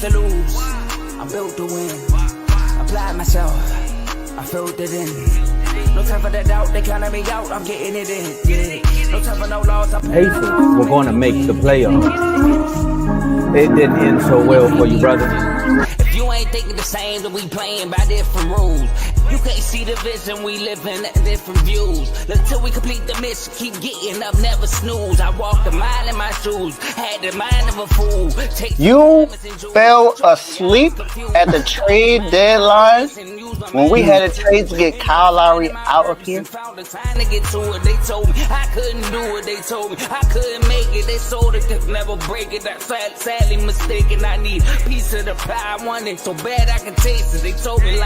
to lose. I'm built to win. Applied myself. I filled it in. No time for the doubt. They counted me out. I'm getting it in. Yeah. No time for no loss. Pacers were going to make the playoffs. It didn't end so well for you, brother. If you ain't thinking the same, then we playing by different rules. You can't see the vision, we living at different views. Until we complete the mission, keep getting up, never snooze. I walked a mile in my shoes, had the mind of a fool. You fell asleep at the trade deadline when we had a trade to get Kyle Lowry out of here. They told me I couldn't do it. They told me I couldn't make it. They sold it, could never break it. That's sadly mistaken. I need a piece of the pie. I want it so bad I can taste it. They told me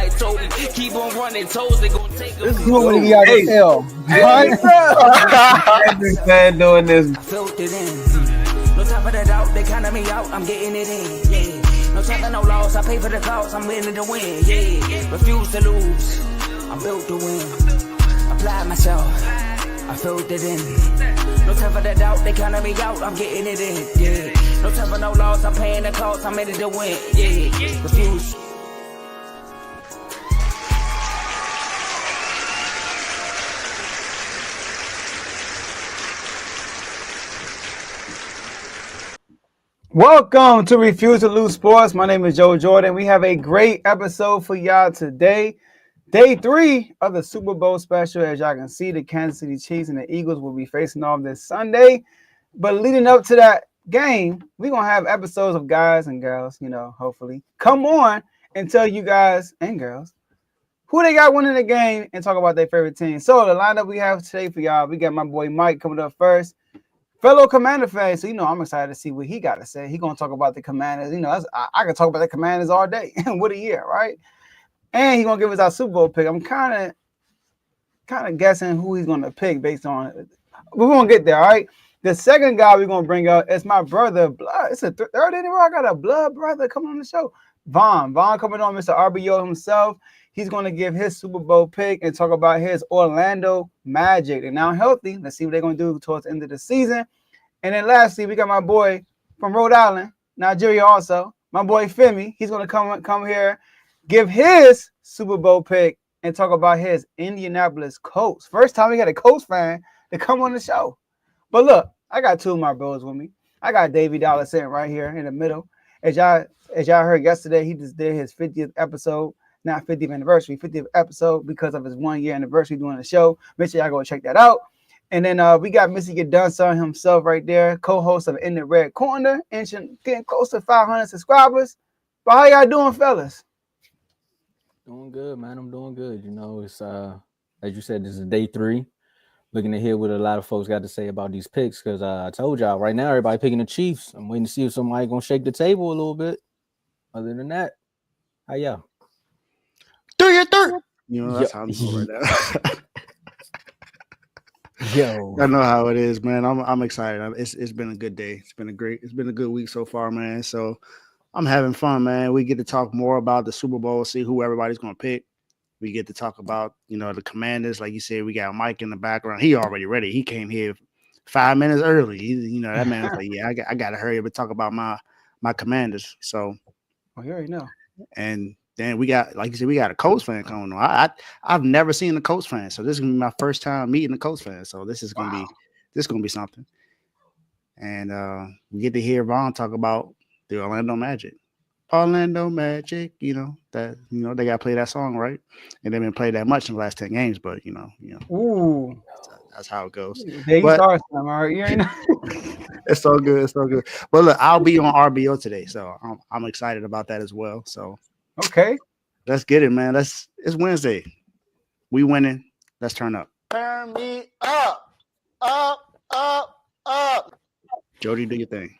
keep on running toes. They gonna take this is what we gotta tell. Every fan doing this. I filled it in. No time for the doubt. They counted me out. I'm getting it in. Yeah. No time for no loss. I pay for the cost. I'm winning to win. Yeah. Refuse to lose. I'm built to win. Apply myself. I filled it in. No time for the doubt. They counted me out. I'm getting it in. Yeah. No time for no loss. I'm paying the cost. I'm in it to win. Yeah. Refuse. Welcome to Refuse to Lose Sports. My name is Joe Jordan. We have a great episode for y'all today. Day 3 of the Super Bowl special. As y'all can see, the Kansas City Chiefs and the Eagles will be facing off this Sunday. But leading up to that game, we're going to have episodes of guys and girls, hopefully, come on and tell you guys and girls who they got winning the game and talk about their favorite team. So the lineup we have today for y'all, we got my boy Mike coming up first. Fellow Commander fan, so I'm excited to see what he got to say. He's gonna talk about the Commanders. I can talk about the Commanders all day. What a year, right? And he's gonna give us our Super Bowl pick. I'm kind of guessing who he's gonna pick based on. We're gonna get there, all right? The second guy we're gonna bring up is my brother. Blood. It's a third in a row. I got a blood brother coming on the show. Vaughn coming on, Mr. RBO himself. He's going to give his Super Bowl pick and talk about his Orlando Magic. They're now healthy. Let's see what they're going to do towards the end of the season. And then lastly, we got my boy from Rhode Island, Nigeria also, my boy Femi. He's going to come here, give his Super Bowl pick and talk about his Indianapolis Colts. First time we got a Colts fan to come on the show. But look, I got two of my bros with me. I got Davey Dollar sitting right here in the middle. As y'all heard yesterday, he just did his 50th episode. Not 50th anniversary, 50th episode because of his 1 year anniversary doing the show. Make sure y'all go check that out. And then we got Missy Godunson himself right there, co-host of In the Red Corner, and getting close to 500 subscribers. But how y'all doing, fellas? Doing good, man. I'm doing good. It's as you said, this is day 3. Looking to hear what a lot of folks got to say about these picks because I told y'all right now everybody picking the Chiefs. I'm waiting to see if somebody gonna shake the table a little bit. Other than that, how y'all? Do your third. That's how I'm doing right now. Yo, I know how it is, man. I'm excited. It's been a good day. It's been a good week so far, man. So I'm having fun, man. We get to talk more about the Super Bowl, see who everybody's gonna pick. We get to talk about, the Commanders. Like you said, we got Mike in the background. He already ready. He came here 5 minutes early. That man was like, yeah, I got to hurry up and talk about my Commanders. So, you already know. And then we got, like you said, we got a Colts fan coming on. I've never seen a Colts fan, so this is gonna be my first time meeting a Colts fan. So this is gonna be something. And we get to hear Vaughn talk about the Orlando Magic. Orlando Magic, they gotta play that song, right? And they've been played that much in the last 10 games, but Ooh, that's how it goes. They start all right. It's so good, it's so good. But look, I'll be on RBO today, so I'm excited about that as well. So. Okay. Let's get it, man. It's Wednesday. We winning. Let's turn up. Turn me up. Up. Jody, do your thing.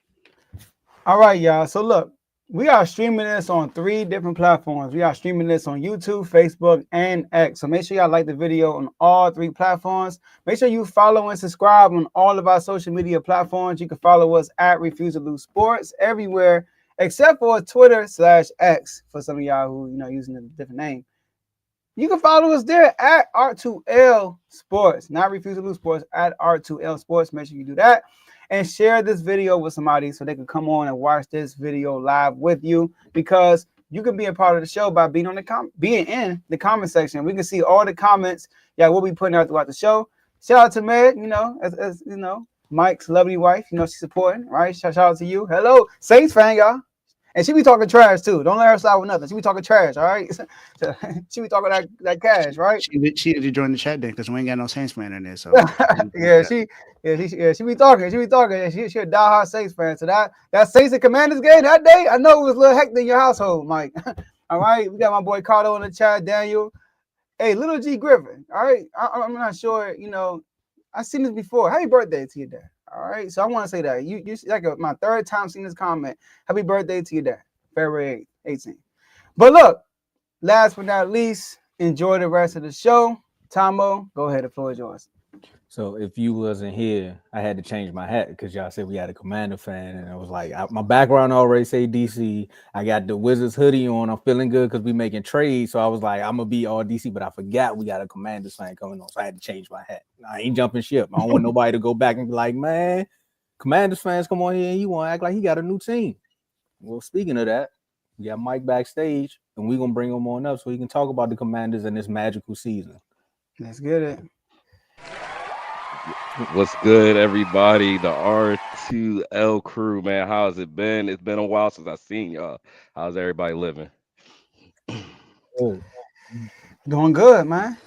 All right, y'all. So look, we are streaming this on 3 different platforms. We are streaming this on YouTube, Facebook, and X. So make sure y'all like the video on all 3 platforms. Make sure you follow and subscribe on all of our social media platforms. You can follow us at Refuse to Lose Sports everywhere, except for Twitter/X for some of y'all who using a different name. You can follow us there at R2L Sports, not Refuse to Lose Sports, at R2L Sports. Make sure you do that. and share this video with somebody so they can come on and watch this video live with you, because you can be a part of the show by being being in the comment section. We can see all the comments. Yeah, we'll be putting out throughout the show. Shout out to Meg, as you know, Mike's lovely wife. She's supporting, right? Shout out to you. Hello, Saints fan, y'all. And she be talking trash too. Don't let her slide with nothing. She be talking trash, all right? She be talking that cash, right? She need to join the chat then, because we ain't got no Saints fan in there. So she be talking. She be talking. She a diehard Saints fan. So that Saints and Commanders game that day, I know it was a little hectic in your household, Mike. All right, we got my boy Cardo in the chat, Daniel. Hey, Little G Griffin. All right, I'm not sure. I've seen this before. Happy birthday to your dad. All right, so I want to say that you like my third time seeing this comment. Happy birthday to your dad, February 18th. But look, last but not least, enjoy the rest of the show. Tomo, go ahead. The floor is yours. So if you wasn't here, I had to change my hat because y'all said we had a Commander fan, and I was like, my background already say DC. I got the Wizards hoodie on. I'm feeling good because we making trades. So I was like, I'm gonna be all DC, but I forgot we got a Commanders fan coming on, so I had to change my hat. I ain't jumping ship. I don't want nobody to go back and be like, man, Commanders fans come on here and you want to act like he got a new team. Well, speaking of that, we got Mike backstage, and we're gonna bring him on up so he can talk about the Commanders in this magical season. Let's get it. What's good, everybody? The R2L crew, man. How's it been? It's been a while since I've seen y'all. How's everybody living? Oh, Doing good, man.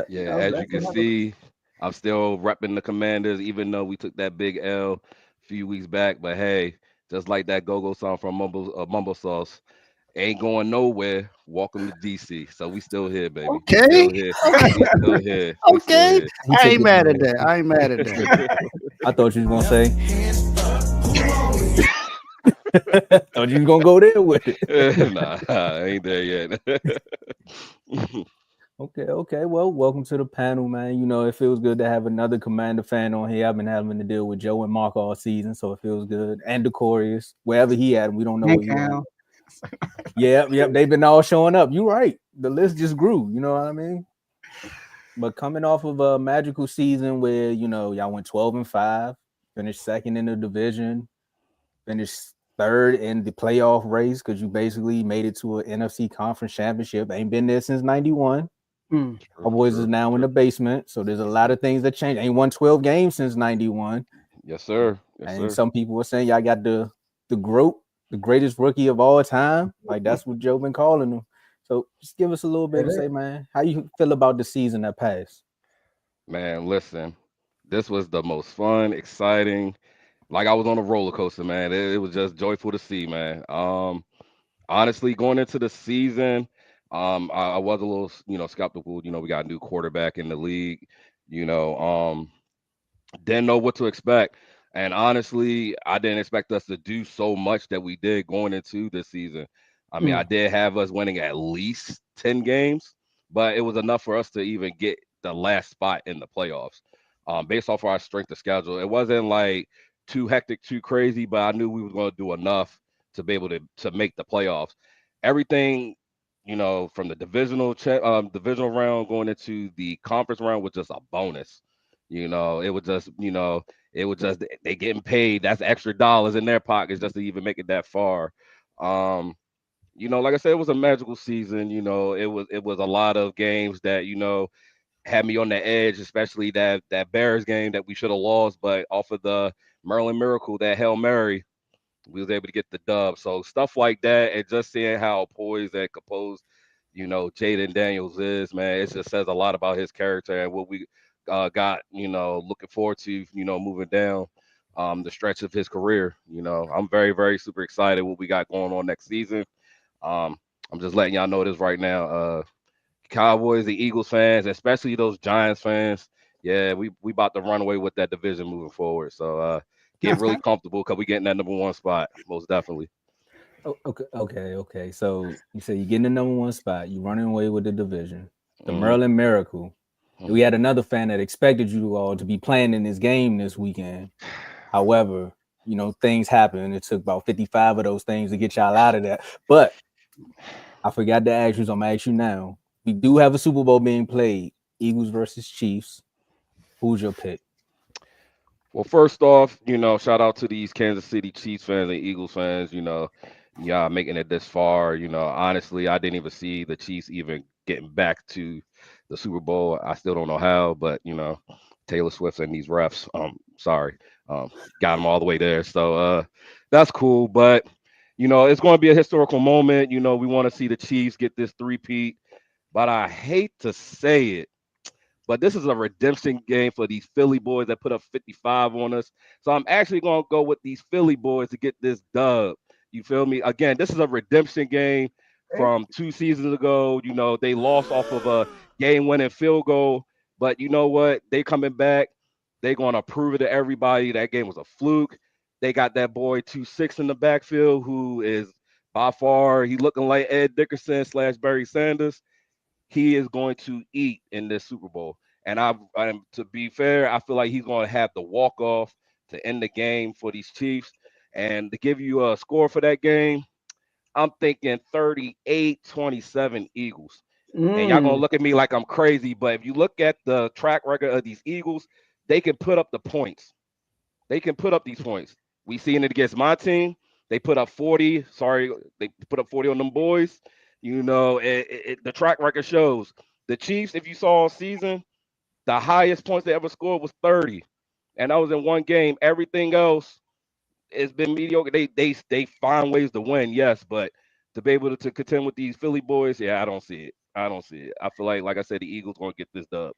Yeah, as you can see, I'm still repping the Commanders, even though we took that big L a few weeks back. But hey, just like that go-go song from Mumble Sauce, ain't going nowhere. Welcome to DC. So we still here, baby. Okay. We still here. We still here. We still Okay. here. I ain't mad at that. I ain't mad at that. I thought you was gonna say. Thought you was gonna go there with it. Nah, I ain't there yet. Okay. Well, welcome to the panel, man. It feels good to have another Commander fan on here. I've been having to deal with Joe and Mark all season, so it feels good. And Decorius, wherever he at, we don't know where he at. Yep. They've been all showing up. You're right. The list just grew. You know what I mean? But coming off of a magical season where y'all went 12-5, finished second in the division, finished third in the playoff race because you basically made it to an NFC conference championship. Ain't been there since '91. Our boys is now in the basement, so there's a lot of things that changed. Ain't won 12 games since '91. Yes, sir. Some people were saying y'all got the GOAT, the greatest rookie of all time. Like that's what Joe been calling him. So just give us a little bit to say, man, how you feel about the season that passed? Man, listen, this was the most fun, exciting. Like I was on a roller coaster, man. It was just joyful to see, man. Honestly, going into the season, I was a little, skeptical. We got a new quarterback in the league. Didn't know what to expect. And honestly, I didn't expect us to do so much that we did going into this season. I mean, I did have us winning at least 10 games, but it was enough for us to even get the last spot in the playoffs. Based off our strength of schedule, it wasn't like too hectic, too crazy, but I knew we were going to do enough to be able to make the playoffs. Everything, from the divisional round going into the conference round was just a bonus. It was just they getting paid. That's extra dollars in their pockets just to even make it that far. Like I said, it was a magical season. It was a lot of games that had me on the edge, especially that Bears game that we should have lost, but off of the Maryland Miracle, that Hail Mary, we was able to get the dub. So stuff like that, and just seeing how poised and composed, Jaden Daniels is, man, it just says a lot about his character and what we got, looking forward to, moving down the stretch of his career. I'm very, very super excited what we got going on next season. I'm just letting y'all know this right now. Cowboys and Eagles fans, especially those Giants fans, yeah, we about to run away with that division moving forward. So get really comfortable because we getting that number one spot, most definitely. Okay. So you say you're getting the number one spot. You're running away with the division. The Maryland Miracle. We had another fan that expected you all to be playing in this game this weekend. However, things happen. It took about 55 of those things to get y'all out of that. But I forgot to ask you, so I'm gonna ask you now. We do have a Super Bowl being played. Eagles versus Chiefs. Who's your pick? Well, first off, shout out to these Kansas City Chiefs fans and Eagles fans. Yeah, making it this far. Honestly, I didn't even see the Chiefs even getting back to the Super Bowl. I still don't know how, but Taylor Swift and these refs. Sorry, got them all the way there. So that's cool. But it's going to be a historical moment. We want to see the Chiefs get this three-peat. But I hate to say it, but this is a redemption game for these Philly boys that put up 55 on us. So I'm actually going to go with these Philly boys to get this dub. You feel me? Again, this is a redemption game from 2 seasons ago. They lost off of a game-winning field goal, but you know what? They coming back. They're going to prove it to everybody that game was a fluke. They got that boy 2-6 in the backfield who is by far, he looking like Ed Dickerson / Barry Sanders. He is going to eat in this Super Bowl. And to be fair, I feel like he's going to have the walk off to end the game for these Chiefs. And to give you a score for that game, I'm thinking 38-27 Eagles. And y'all gonna Mm. look at me like I'm crazy, but if you look at the track record of these Eagles, they can put up the points. They can put up these points. We seen it against my team. They put up 40. Sorry, they put up 40 on them boys. The track record shows. The Chiefs, if you saw all season, the highest points they ever scored was 30. And that was in one game. Everything else has been mediocre. They find ways to win, yes, but to be able to contend with these Philly boys, yeah, I don't see it. I don't see it. I feel like I said, the Eagles gonna get this dub.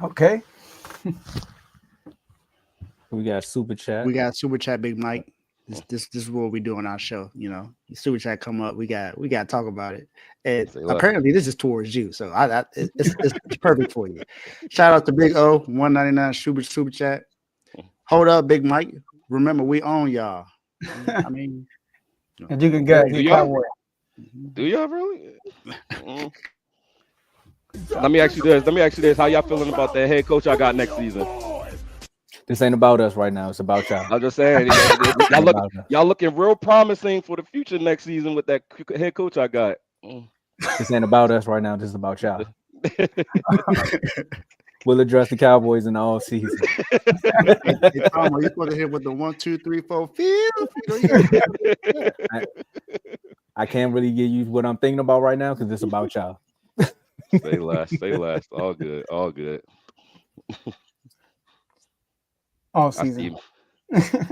Okay. We got super chat. We got super chat, Big Mike. This is what we do on our show. Super chat come up. We got to talk about it. And Say less. apparently, this is towards you, so it's perfect for you. Shout out to Big O 199 super chat. Hold up, Big Mike. Remember, we own y'all. I mean, And you can get Do the y'all? Cowboy. Do y'all really? Mm. Let me ask you this. How y'all feeling about that head coach I got next season? This ain't about us right now. It's about y'all. I'm just saying, y'all looking real promising for the future next season with that head coach I got. Mm. This ain't about us right now. This is about y'all. We'll address the Cowboys in the all season. hey, Tomo, you supposed to hit with the 1, 2, 3, 4, 5. I can't really give you what I'm thinking about right now because it's about y'all. Stay last. All good. All season.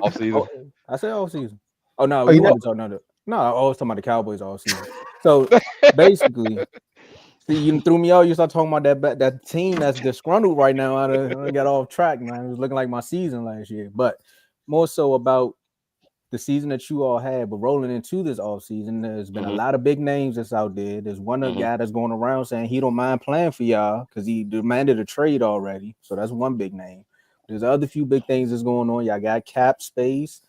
Off season. I said all season. Oh no, Oh, we you want to talk no. No, I was talking about the Cowboys all season. So basically, see, you threw me out. You start talking about that team that's disgruntled right now. I got off track, man. It was looking like my season last year, but more so about the season that you all had. But rolling into this off season, there's been a lot of big names that's out there. There's one guy that's going around saying he don't mind playing for y'all because he demanded a trade already. So that's one big name. There's other few big things that's going on. Y'all got cap space.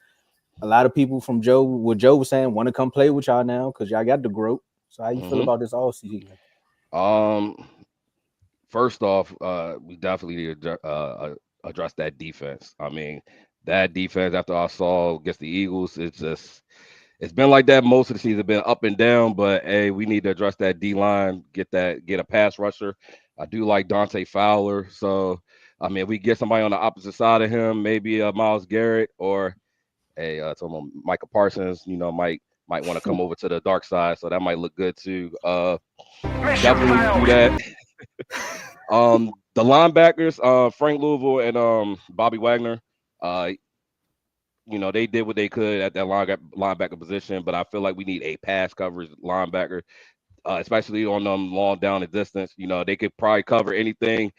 A lot of people from what Joe was saying, want to come play with y'all now because y'all got the growth. So how you feel about this all season? First off, we definitely need to address that defense. I mean, that defense after I saw against the Eagles, it's been like that most of the season, been up and down. But hey, we need to address that D line, get a pass rusher. I do like Dante Fowler, so I mean, if we get somebody on the opposite side of him, maybe Myles Garrett or Tomo, Micah Parsons, might want to come over to the dark side, so that might look good too. Definitely do that. The linebackers, Frank Louisville and Bobby Wagner, they did what they could at that linebacker position, but I feel like we need a pass coverage linebacker, especially on them long down and distance. They could probably cover anything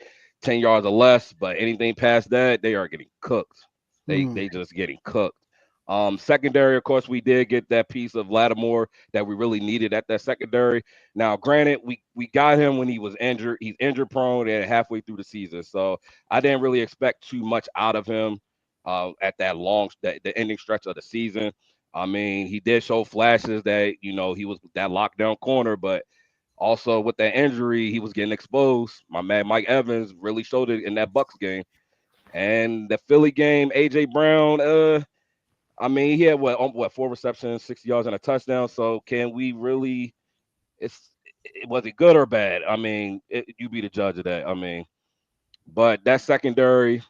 10 yards or less, but anything past that, they are getting cooked. They just getting cooked. Secondary, of course, we did get that piece of Lattimore that we really needed at that secondary. Now, granted, we got him when he was injured. He's injured prone and halfway through the season, so I didn't really expect too much out of him at the ending stretch of the season. I mean, he did show flashes that he was that lockdown corner, but also with that injury, he was getting exposed. My man Mike Evans really showed it in that Bucks game, and the Philly game. AJ Brown, I mean, he had what 4 receptions, 60 yards, and a touchdown. So can we really? Was it good or bad? I mean, you be the judge of that. I mean, But that secondary,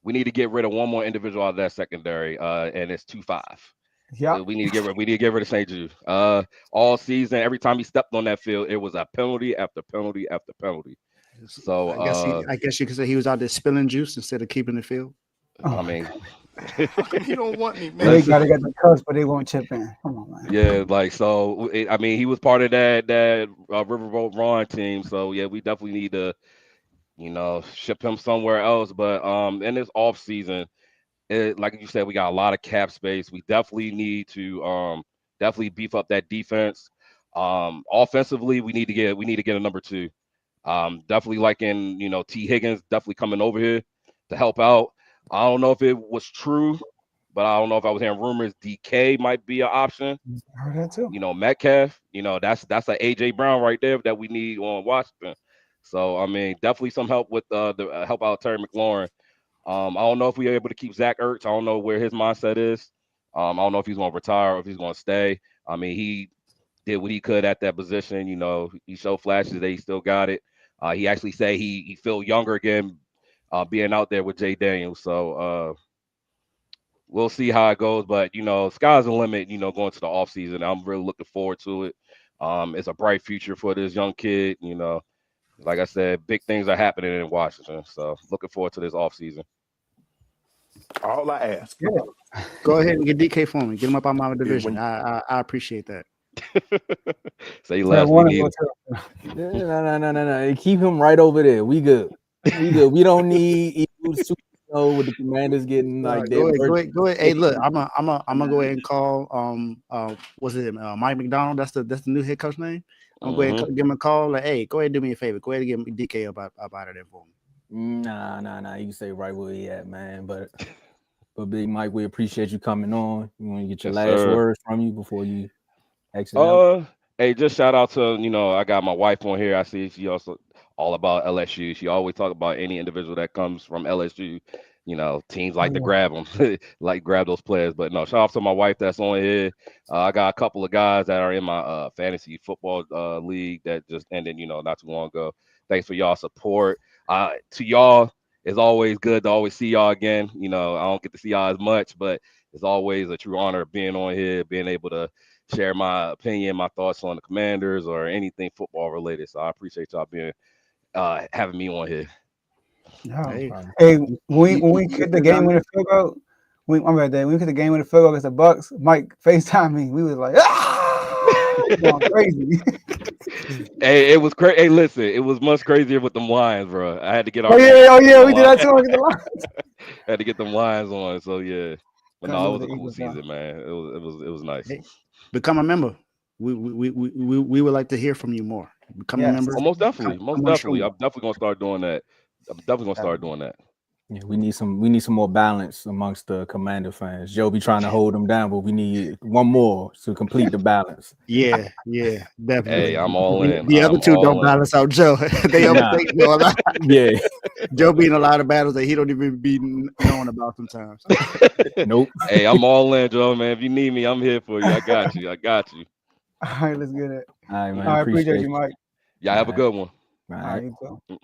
we need to get rid of one more individual out of that secondary, and it's 2-5. Yeah. We need to get rid. We need to get rid of St. Jude. All season, every time he stepped on that field, it was a penalty after penalty after penalty. So, I guess you could say he was out there spilling juice instead of keeping the field. I mean, You don't want me, They man. gotta get the cuts, but they won't chip in. Come on, man. yeah, like so. I mean, he was part of that Riverboat Ron team. So yeah, we definitely need to, ship him somewhere else. But in this off season, like you said, we got a lot of cap space. We definitely need to definitely beef up that defense. Offensively, we need to get a number two. Definitely liking, T. Higgins definitely coming over here to help out. I don't know if it was true, but I don't know if I was hearing rumors. DK might be an option. I heard that too. Metcalf. That's a AJ Brown right there that we need on Washington. So I mean, definitely some help with the help out Terry McLaurin. I don't know if we're able to keep Zach Ertz. I don't know where his mindset is. I don't know if he's going to retire or if he's going to stay. I mean, he did what he could at that position. He showed flashes that he still got it. He actually said he feel younger again, being out there with Jay Daniels. So we'll see how it goes. But sky's the limit. Going to the offseason, I'm really looking forward to it. It's a bright future for this young kid. Like I said, big things are happening in Washington. So looking forward to this offseason. All I ask. Yeah. Go ahead and get DK for me. Get him up on my division. I appreciate that. Say So I less. We wanna need go it. to- No. Keep him right over there. We good. We don't need Eagles with the Commanders getting like Go their ahead. Hey, look, I'm gonna go ahead and call what's it Mike McDonald? That's the new head coach name. I'm gonna go ahead and give him a call. Like, hey, go ahead and do me a favor. Go ahead and get DK up out of there for me. Nah. You can stay right where he at, man. But Big Mike, we appreciate you coming on. You want to get your Yes, last sir. words from you before you exit out? Hey, just shout out to, I got my wife on here. I see she also all about LSU. She always talk about any individual that comes from LSU. Teams like to grab them, like grab those players. But no, shout out to my wife that's on here. I got a couple of guys that are in my fantasy football league that just ended, not too long ago. Thanks for y'all support. To y'all, it's always good to always see y'all again. I don't get to see y'all as much, but it's always a true honor being on here, being able to share my opinion, my thoughts on the Commanders or anything football related. So I appreciate y'all being having me on here. Yeah. Hey, When we kicked the game with a field goal, when we kicked the game with a field goal against the Bucks, Mike FaceTime me. We was like, going crazy. Hey, it was crazy. Hey, listen, it was much crazier with them lines, bro. I had to get our. Oh yeah, we did that too. Had to get them lines on. So yeah, but no, it was a cool Eagles, season, man. It was nice. Hey, become a member. We would like to hear from you more. Become a member. Oh, most definitely. Come on, show me. I'm definitely gonna start doing that. I'm definitely gonna start doing that. Yeah, we need some more balance amongst the Commander fans. Joe be trying to hold them down, but we need one more to complete the balance. Yeah, definitely. Hey, I'm all in. The other two don't balance out Joe. They overtake Joe a lot. Yeah. Joe be in a lot of battles that he don't even be known about sometimes. Nope. Hey, I'm all in, Joe, man. If you need me, I'm here for you. I got you. All right, let's get it. All right, man. I appreciate you, Mike. Y'all have a good one. All All right, right, you too.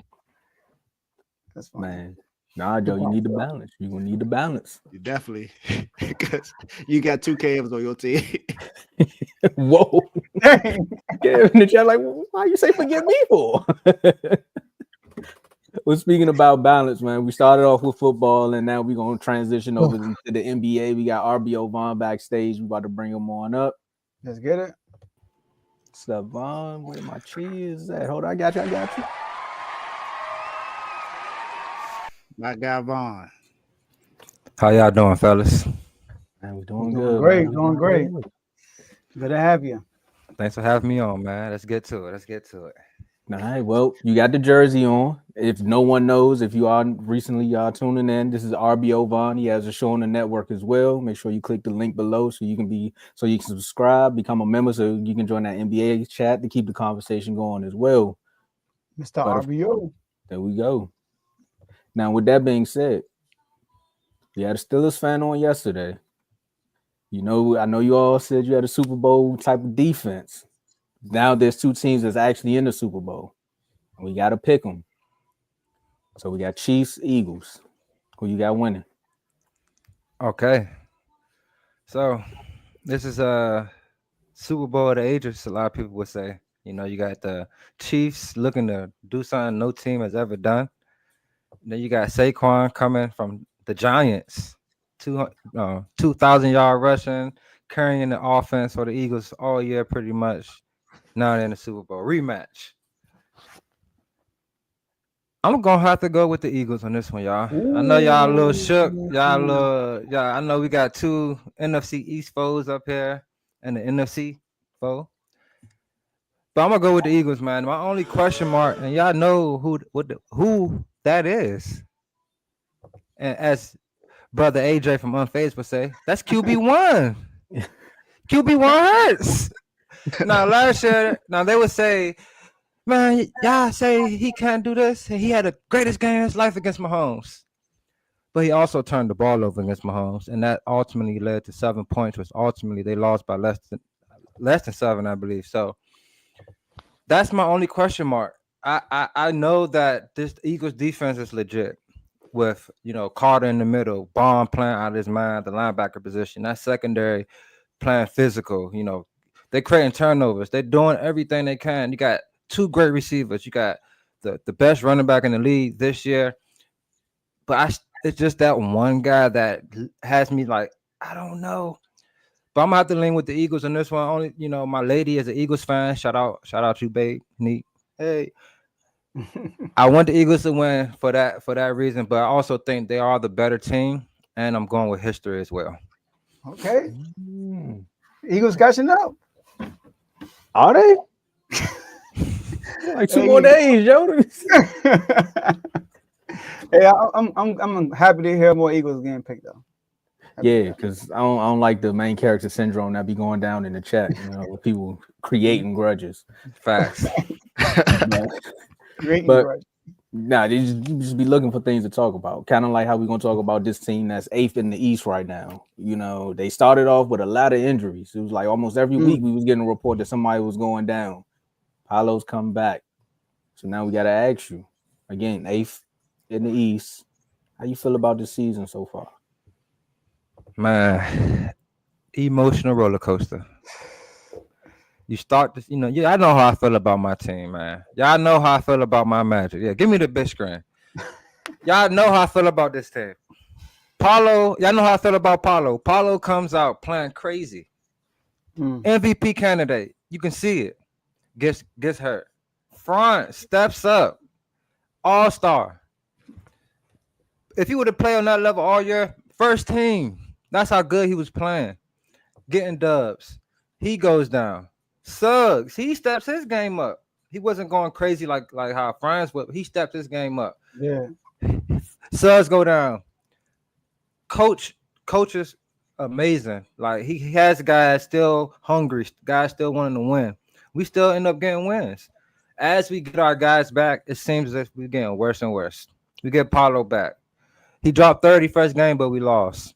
That's fine. man. Nah, Joe, you need the balance. You're gonna need the balance. You definitely, because you got 2 KMs on your team. Whoa. Yeah, in the chat, like, why you say forget me for? Well, speaking about balance, man, we started off with football, and now we're gonna transition over into the NBA. We got RBO Vaughn backstage. We about to bring him on up. Let's get it. What's up, Vaughn? Where my cheese at? Hold on, I got you. My guy Vaughn. How y'all doing, fellas? Man, we're doing good. Great, man. doing great. Good to have you. Thanks for having me on, man. Let's get to it. All right, well, you got the jersey on. If no one knows, if you are recently y'all tuning in, this is RBO Vaughn. He has a show on the network as well. Make sure you click the link below so you can subscribe, become a member, so you can join that NBA chat to keep the conversation going as well. Mr. RBO. There we go. Now, with that being said, we had a Steelers fan on yesterday. I know you all said you had a Super Bowl type of defense. Now there's 2 teams that's actually in the Super Bowl. We got to pick them. So we got Chiefs, Eagles. Who you got winning? Okay. So this is a Super Bowl of the ages, a lot of people would say. You know, you got the Chiefs looking to do something no team has ever done. Then you got Saquon coming from the Giants, 2,000-yard rushing, carrying the offense for the Eagles all year pretty much. Now they're in the Super Bowl rematch. I'm gonna have to go with the Eagles on this one, y'all. I know y'all a little shook. I know we got two NFC East foes up here and the NFC foe. But I'm gonna go with the Eagles, man. My only question mark, and y'all know who that is. And as brother AJ from Unfazed would say, that's QB1. QB1 hurts. Now last year, now they would say, man, y'all say he can't do this. He had the greatest game of his life against Mahomes. But he also turned the ball over against Mahomes, and that ultimately led to 7 points, which ultimately they lost by less than 7, I believe. So that's my only question mark. I know that this Eagles defense is legit with, you know, Carter in the middle, Bond playing out of his mind, the linebacker position, that secondary playing physical. You know, they're creating turnovers. They're doing everything they can. You got two great receivers. You got the best running back in the league this year. But it's just that one guy that has me like, I don't know. But I'm gonna have to lean with the Eagles on this one. Only, you know, my lady is an Eagles fan. Shout out you, babe. Neat. Hey. I want the Eagles to win for that reason, but I also think they are the better team, and I'm going with history as well. Okay. Eagles catching up. Are they? Like 2 more days, yo. Hey, I'm happy to hear more Eagles getting picked up. Yeah, because I don't like the main character syndrome that be going down in the chat. You know, with people creating grudges. Facts. But nah, they just be looking for things to talk about. Kind of like how we're gonna talk about this team that's 8th in the East right now. You know, they started off with a lot of injuries. It was like almost every week we was getting a report that somebody was going down. Paolo's come back. So now we gotta ask you again, 8th in the East. How you feel about this season so far? Man, emotional roller coaster. You start this, you know, I know how I feel about my team, man. Y'all know how I feel about my Magic. Yeah, give me the big screen. Y'all know how I feel about this team. Paulo, y'all know how I feel about Paulo. Paulo comes out playing crazy. MVP candidate. You can see it. Gets hurt. Front steps up. All-star. If he would have played on that level all year, first team. That's how good he was playing. Getting dubs. He goes down. Suggs, he steps his game up. He wasn't going crazy like how Franz would. He stepped his game up. Yeah. Suggs go down. Coach is amazing. Like he has guys still hungry, guys still wanting to win. We still end up getting wins. As we get our guys back, it seems as if we're getting worse and worse. We get Paulo back. He dropped 30 first game, but we lost.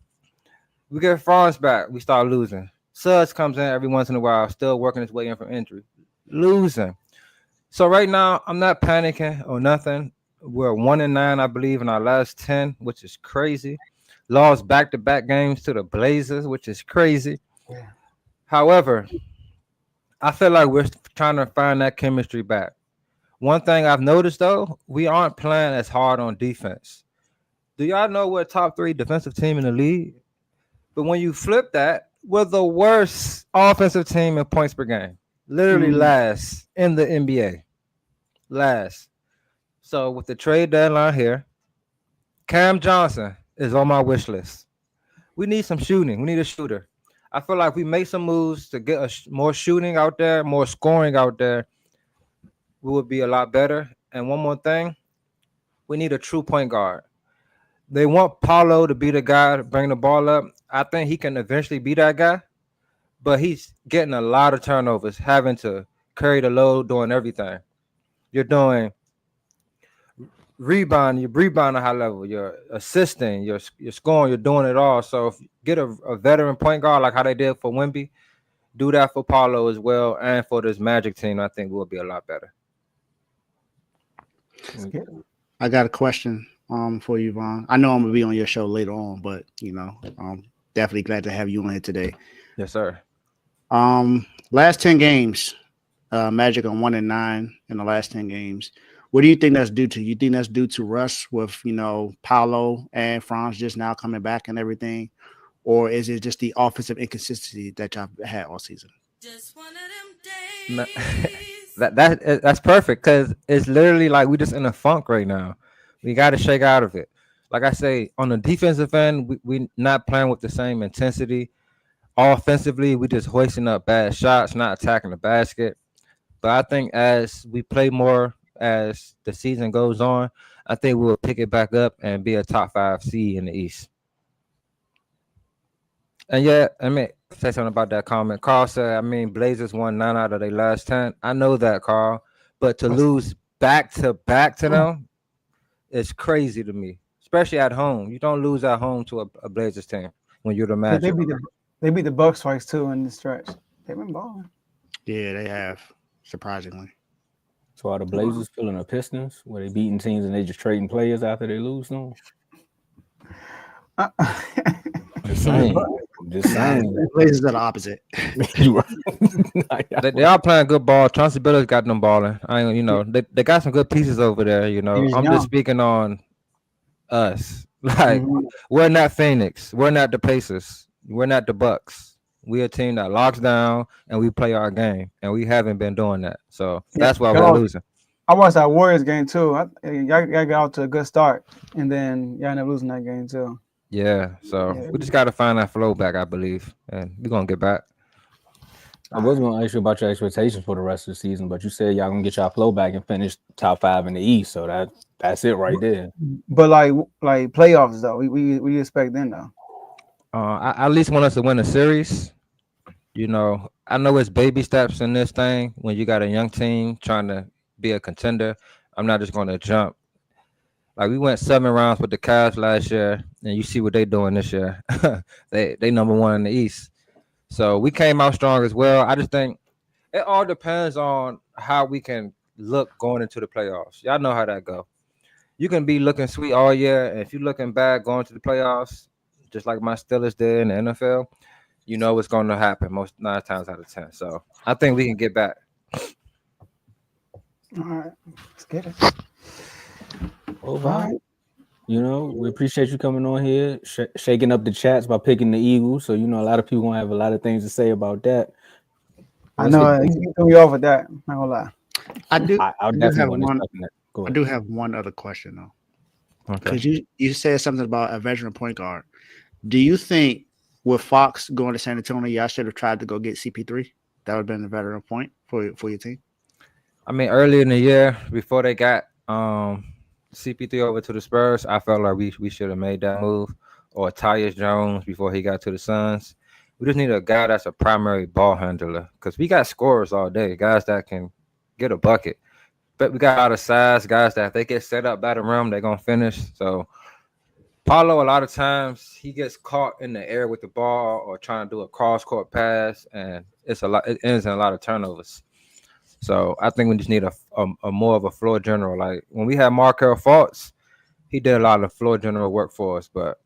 We get Franz back. We start losing. Suggs comes in every once in a while, still working his way in from injury. Losing. So right now, I'm not panicking or nothing. We're 1-9, I believe, in our last 10, which is crazy. Lost back-to-back games to the Blazers, which is crazy. Yeah. However, I feel like we're trying to find that chemistry back. One thing I've noticed, though, we aren't playing as hard on defense. Do y'all know we're a top 3 defensive team in the league? But when you flip that, we're the worst offensive team in points per game. Literally last in the NBA. Last. So with the trade deadline here, Cam Johnson is on my wish list. We need some shooting. We need a shooter. I feel like we make some moves to get more shooting out there, more scoring out there. We would be a lot better. And one more thing, we need a true point guard. They want Paulo to be the guy to bring the ball up. I think he can eventually be that guy, but he's getting a lot of turnovers, having to carry the load, doing everything. You're doing rebound, you rebound at high level, you're assisting, you're scoring, you're doing it all. So if you get a veteran point guard like how they did for Wemby, do that for Paulo as well, and for this Magic team, I think we'll be a lot better. I got a question for you, Vaughn. I know I'm gonna be on your show later on, but definitely glad to have you on here today. Yes, sir. Last 10 games, Magic on 1-9 in the last 10 games. What do you think that's due to? You think that's due to Russ with Paolo and Franz just now coming back and everything, or is it just the offensive inconsistency that y'all had all season? Just one of them No, days. that's perfect because it's literally like we just in a funk right now. We got to shake out of it. Like I say, on the defensive end, we not playing with the same intensity. Offensively, we just hoisting up bad shots, not attacking the basket. But I think as we play more as the season goes on, I think we'll pick it back up and be a top 5 seed in the East. And yeah, I mean, say something about that comment. Carl said, I mean, Blazers won 9 out of their last 10. I know that, Carl. But to lose back to them is crazy to me, especially at home. You don't lose at home to a Blazers team when you're the They Magic. beat the Bucks twice too in the stretch. They've been balling. Yeah, they have, surprisingly. So are the Blazers feeling the Pistons where they beating teams and they just trading players after they lose them? Just saying. Just saying. The Blazers are the opposite. You right. They are playing good ball. Chauncey Billups got them balling. They got some good pieces over there. He's I'm young. just speaking on us. Like Mhm. we're not Phoenix. We're not the Pacers. We're not the Bucks. We're a team that locks down and we play our game, and we haven't been doing that. So that's why we're Y'all- losing. I watched that Warriors game too. Y'all got out to a good start, and then y'all ended up losing that game too. Yeah. So we just got to find that flow back, I believe, and we're gonna get back. I was going to ask you about your expectations for the rest of the season, but you said y'all going to get y'all flow back and finish top 5 in the East. So that's it right there. But like playoffs though, we expect them though. I at least want us to win a series. I know it's baby steps in this thing when you got a young team trying to be a contender. I'm not just going to jump. Like we went 7 rounds with the Cavs last year, and you see what they doing this year. they number 1 in the East. So we came out strong as well. I just think it all depends on how we can look going into the playoffs. Y'all know how that go. You can be looking sweet all year, and if you're looking bad going to the playoffs, just like my Steelers did in the NFL, you know what's going to happen most 9 times out of 10. So I think we can get back. All right, let's get it. Well, Vaughn, we appreciate you coming on here, shaking up the chats by picking the Eagles. So, a lot of people going to have a lot of things to say about that. I know you threw me off with that. I'm not gonna lie. I'll definitely want to that. I do have one other question though. Okay. Because you said something about a veteran point guard. Do you think with Fox going to San Antonio, y'all should have tried to go get CP3? That would have been a veteran point for your team. I mean, earlier in the year, before they got CP3 over to the Spurs, I felt like we should have made that move, or Tyus Jones before he got to the Suns. We just need a guy that's a primary ball handler because we got scorers all day, guys that can get a bucket. But we got a lot of size, guys that if they get set up by the rim, they're going to finish. So Paulo, a lot of times, he gets caught in the air with the ball or trying to do a cross-court pass, and it ends in a lot of turnovers. So I think we just need a more of a floor general. Like when we had Markel Fultz, he did a lot of floor general work for us, but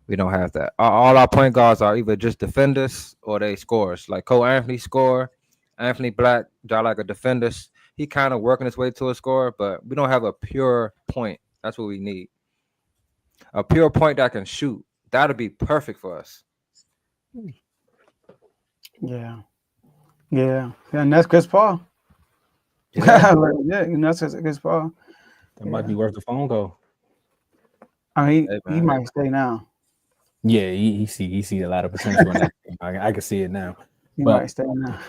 we don't have that. All our point guards are either just defenders or they scorers. Like Cole Anthony score, Anthony Black, like a defender. He kind of working his way to a scorer, but we don't have a pure point. That's what we need. A pure point that can shoot. That'll be perfect for us. Yeah, and that's Chris Paul. Yeah. That's Chris Paul. That might be worth a phone call. I mean, Hey, he man. might stay now. Yeah, he see a lot of potential in that. I can see it now. He But- might stay now.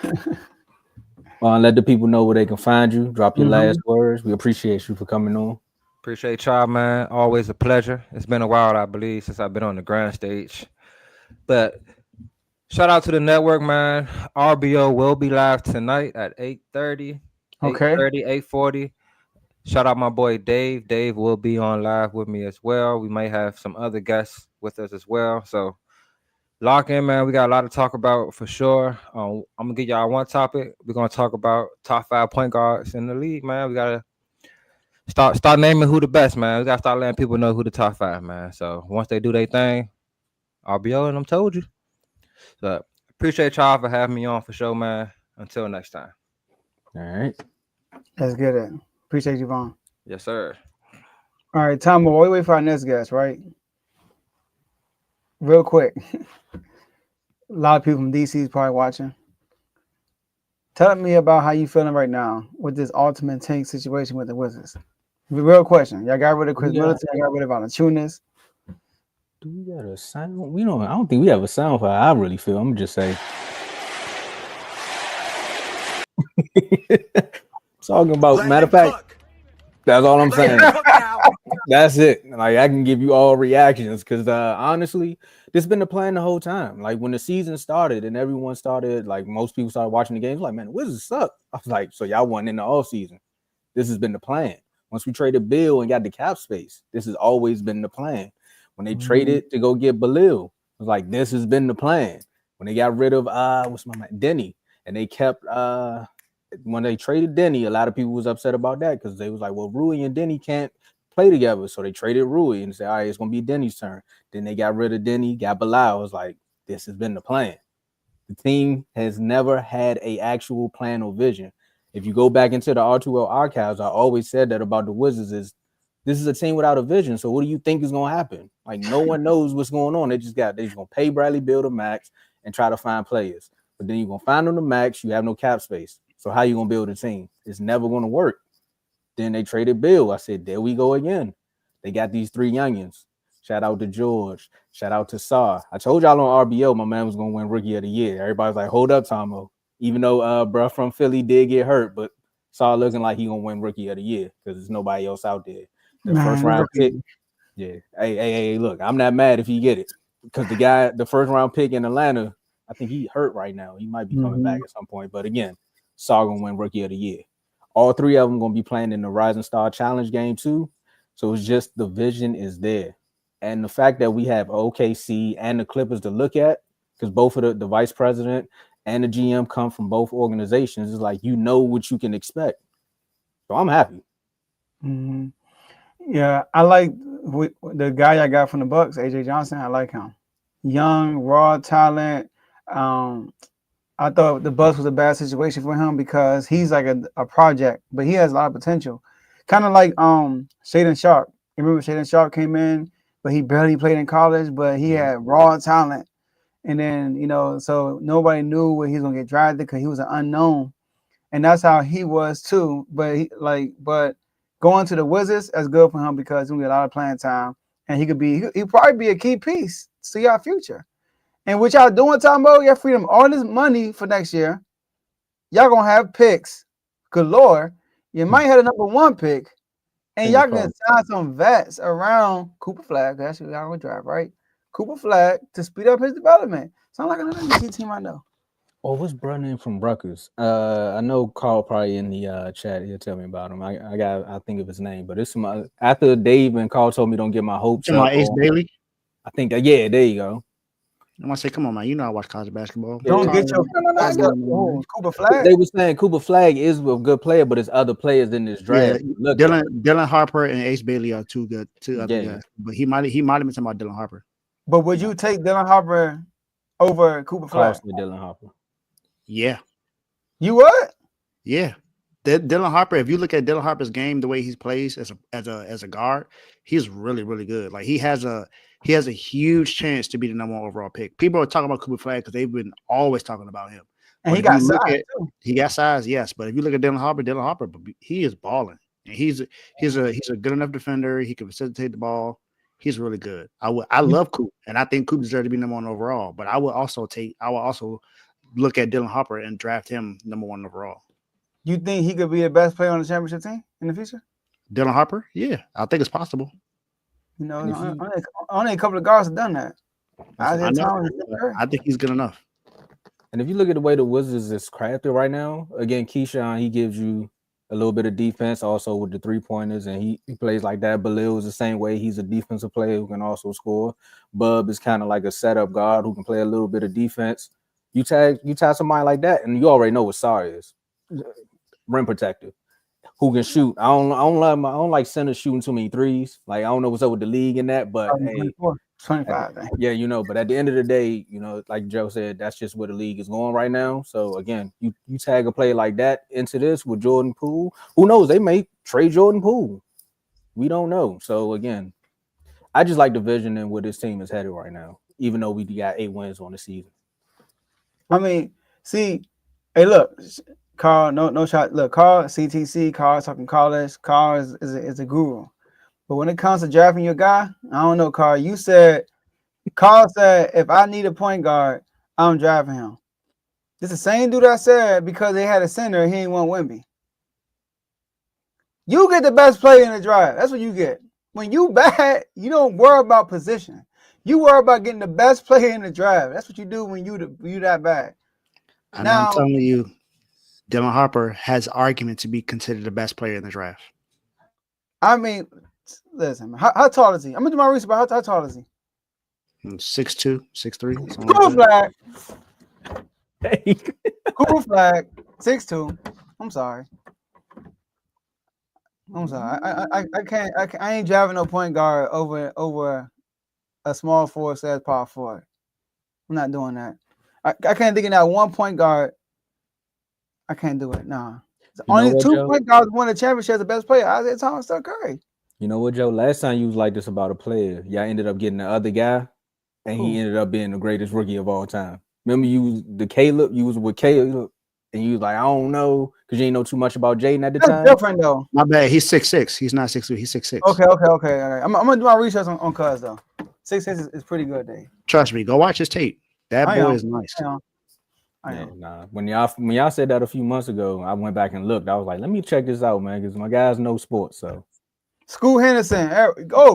Let the people know where they can find you. Drop your last words. We appreciate you for coming on. Appreciate y'all, man. Always a pleasure. It's been a while, I believe, since I've been on the grand stage. But shout out to the network, man. RBO will be live tonight at 8:30. Okay. 8:30, 8:40. Shout out my boy Dave. Dave will be on live with me as well. We may have some other guests with us as well. So lock in, man. We got a lot to talk about for sure. I'm gonna give y'all one topic. We're gonna talk about top 5 point guards in the league, man. We gotta start naming who the best, man. We gotta start letting people know who the top 5, man. So once they do their thing, RBO and I'm told you. So appreciate y'all for having me on for sure, man. Until next time. All right. Let's get it. Appreciate you, Vaughn. Yes, sir. All right, Tomo, while we wait for our next guest, right? Real quick. A lot of people from DC is probably watching. Tell me about how you feeling right now with this ultimate tank situation with the Wizards. Real question. Y'all got rid of Chris Middleton, y'all got rid of Valanciunas. Do we got a sound? We don't. I don't think we have a sound for how I really feel. I'm just say. Talking about. Matter of fact, that's all I'm saying. That's it. Like I can give you all reactions because honestly, this has been the plan the whole time. Like when the season started and everyone started, like most people started watching the games, like man, the Wizards suck. I was like, so y'all won in the all season. This has been the plan. Once we traded Bill and got the cap space, this has always been the plan. When they traded to go get Belil, it was like this has been the plan. When they got rid of what's my man Denny, and they kept when they traded Denny, a lot of people was upset about that because they was like, well, Rui and Denny can't play together, so they traded Rui and said, all right, it's gonna be Denny's turn. Then they got rid of Denny, got Bilal. It was like this has been the plan. The team has never had a actual plan or vision. If you go back into the R2L archives, I always said that about the Wizards is this is a team without a vision. So what do you think is going to happen? Like no one knows what's going on. They just going to pay Bradley Beal the max and try to find players. But then you're going to find them the max. You have no cap space. So how you going to build a team? It's never going to work. Then they traded Bill. I said, there we go again. They got these 3 youngins. Shout out to George. Shout out to Saar. I told y'all on RBO my man was going to win Rookie of the Year. Everybody's like, hold up, Tomo. Even though bro from Philly did get hurt, but Saar looking like he going to win Rookie of the Year because there's nobody else out there. The first round pick. Yeah. Hey, look, I'm not mad if he get it because the first round pick in Atlanta, I think he hurt right now. He might be coming back at some point. But again, Saar going to win Rookie of the Year. All 3 of them going to be playing in the Rising Star Challenge game too. So it's just the vision is there. And the fact that we have OKC and the Clippers to look at, because both of the vice president and the GM come from both organizations, is like you know what you can expect. So I'm happy. Mm-hmm. Yeah, I like the guy I got from the Bucks, AJ Johnson. I like him. Young, raw talent. I thought the Bucks was a bad situation for him because he's like a project, but he has a lot of potential. Kind of like Shaedon Sharp. You remember Shaedon Sharp came in, but he barely played in college, but he had raw talent. And then, so nobody knew where he was gonna get drafted because he was an unknown. And that's how he was too. But going to the Wizards, that's good for him because he's gonna get a lot of playing time. And he'll probably be a key piece to your future. And what y'all doing, Tomo, y'all freedom all this money for next year. Y'all gonna have picks galore. You might have a number 1 pick, and y'all can sign some vets around Cooper Flag. That's who y'all gonna draft, right? Cooper Flag to speed up his development. Sound like another DC team I know. Oh, what's brother name from Rutgers? I know Carl probably in the chat. He'll tell me about him. I think of his name, but it's after Dave and Carl told me don't get my hopes up. Ace Bailey. I think that there you go. I'm gonna say, come on, man. You know I watch college basketball. Don't get your Cooper Flag. They were saying Cooper Flag is a good player, but there's other players in this draft. Yeah, Dylan Harper and Ace Bailey are two other guys. But he might have been talking about Dylan Harper. But would you take Dylan Harper over Cooper Flag? Dylan Harper. Yeah. You would? Yeah. Dylan Harper, if you look at Dylan Harper's game, the way he plays as a guard, he's really, really good. Like he has a huge chance to be the number 1 overall pick. People are talking about Cooper Flag because they've been always talking about him. And he got size too. He got size, yes. But if you look at Dylan Harper, he is balling. And he's a good enough defender. He can facilitate the ball. He's really good. I love Coop, and I think Coop deserves to be number 1 overall. But I will also look at Dylan Harper and draft him number 1 overall. You think he could be the best player on the championship team in the future? Dylan Harper? Yeah, I think it's possible. Only a couple of guards have done that. I think he's good enough. And if you look at the way the Wizards is crafted right now, again, Keyshawn, he gives you a little bit of defense also with the 3-pointers, and he plays like that. Belil is the same way. He's a defensive player who can also score. Bub is kind of like a setup guard who can play a little bit of defense. You tag somebody like that, and you already know what Saar is. Rim protector. who can shoot. I don't like centers shooting too many threes. Like I don't know what's up with the league in that, but hey, 25. yeah, but at the end of the day, like Joe said, that's just where the league is going right now. So again, you tag a player like that into this with Jordan Poole. Who knows? They may trade Jordan Poole. We don't know. So again, I just like the vision and where this team is headed right now, even though we got 8 wins on the season. I mean, see, hey, look, Carl, no shot. Look, Carl, CTC, Carl talking college. Carl is a guru. But when it comes to drafting your guy, I don't know, Carl. Carl said, if I need a point guard, I'm drafting him. It's the same dude I said because they had a center, he ain't want Wemby. You get the best player in the draft. That's what you get. When you bad, you don't worry about position. You worry about getting the best player in the draft. That's what you do when you that bad. And Now, I'm telling you, Dylan Harper has argument to be considered the best player in the draft. I mean, listen, how tall is he? I'm gonna do my research about how tall is he? 6'2", 6'3". Cool flag. Hey. Cool flag. 6'2". I'm sorry. I ain't driving no point guard over a small forward slash power forward. I'm not doing that. I can't think of that one point guard. I can't do it. Nah. Only what, 2 Joe? point guards won the championship as the best player. Isaiah Thomas, Steph Curry. You know what, Joe? Last time you was like this about a player, y'all ended up getting the other guy, and he ended up being the greatest rookie of all time. Remember, you was with Caleb, and you was like, I don't know, because you ain't know too much about Jaden at the time. That's different though. My bad. He's 6'6". He's not 6'2". He's 6'6". Okay. I'm gonna do my research on Cuz though. 6'6" is pretty good, Dave. Trust me. Go watch his tape. That boy is nice. I know. Nah. When y'all said that a few months ago, I went back and looked. I was like, let me check this out, man, because my guys know sports. So Scoot Henderson.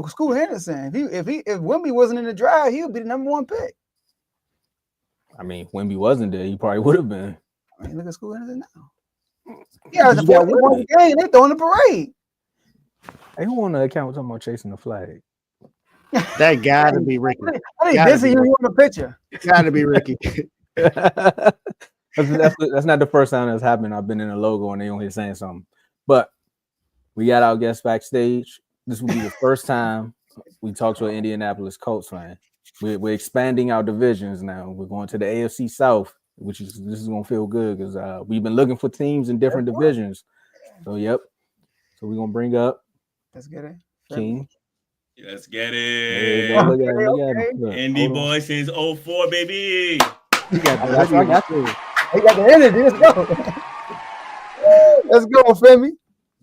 Scoot Henderson. If Wemby wasn't in the draft, he would be the #1 pick. I mean, Wemby wasn't there, he probably would have been. I mean, look at Scoot Henderson now. Yeah, the game. They throwing the parade. Hey, who on the account was talking about chasing the flag? That gotta be Ricky. I think this is you on the picture. Gotta be Ricky. That's not the first time that's happened. I've been in a logo and they on here saying something. But we got our guests backstage. This will be the first time we talk to an Indianapolis Colts fan. We're expanding our divisions now. We're going to the AFC South, this is gonna feel good because we've been looking for teams in different divisions. So So we're gonna bring up Let's get it. King. Let's get There you it. go. Look at him. Look, Indy boy since 04, baby. I got you. He got the energy. Let's go. Let's go, Femi.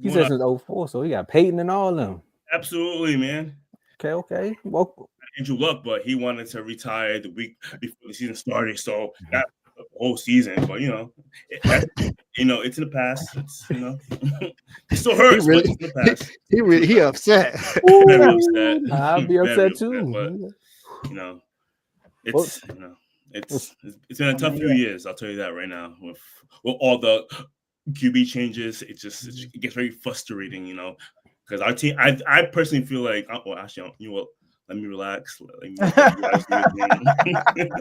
He said since 04, so he got Peyton and all of them. Absolutely, man. Okay. Well, Andrew Luck, but he wanted to retire the week before the season started, so that the whole season. But it's in the past. It still hurts. But it's in the past. He upset. Very upset. I'll be upset too. But it's been a tough few years. I'll tell you that right now. With all the QB changes, it gets very frustrating. Because our team, I personally feel like, let me relax.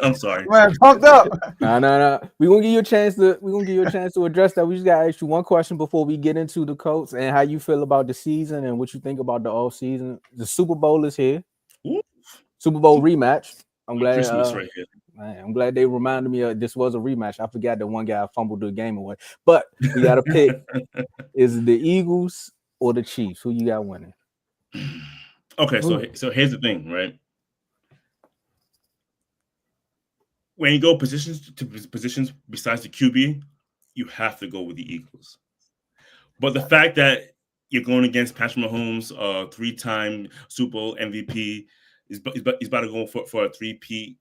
I'm sorry. Man, pumped up. No. We're gonna give you a chance to address that. We just gotta ask you one question before we get into the Colts and how you feel about the season and what you think about the off season. The Super Bowl is here. Ooh. Super Bowl rematch. I'm glad. Christmas right here. Man, I'm glad they reminded me of this was a rematch. I forgot that one guy fumbled the game away. But we got to pick: is it the Eagles or the Chiefs? Who you got winning? Okay, so here's the thing, right? When you go positions besides the QB, you have to go with the Eagles. But the fact that you're going against Patrick Mahomes, 3-time Super Bowl MVP, is about to go for a 3-peat,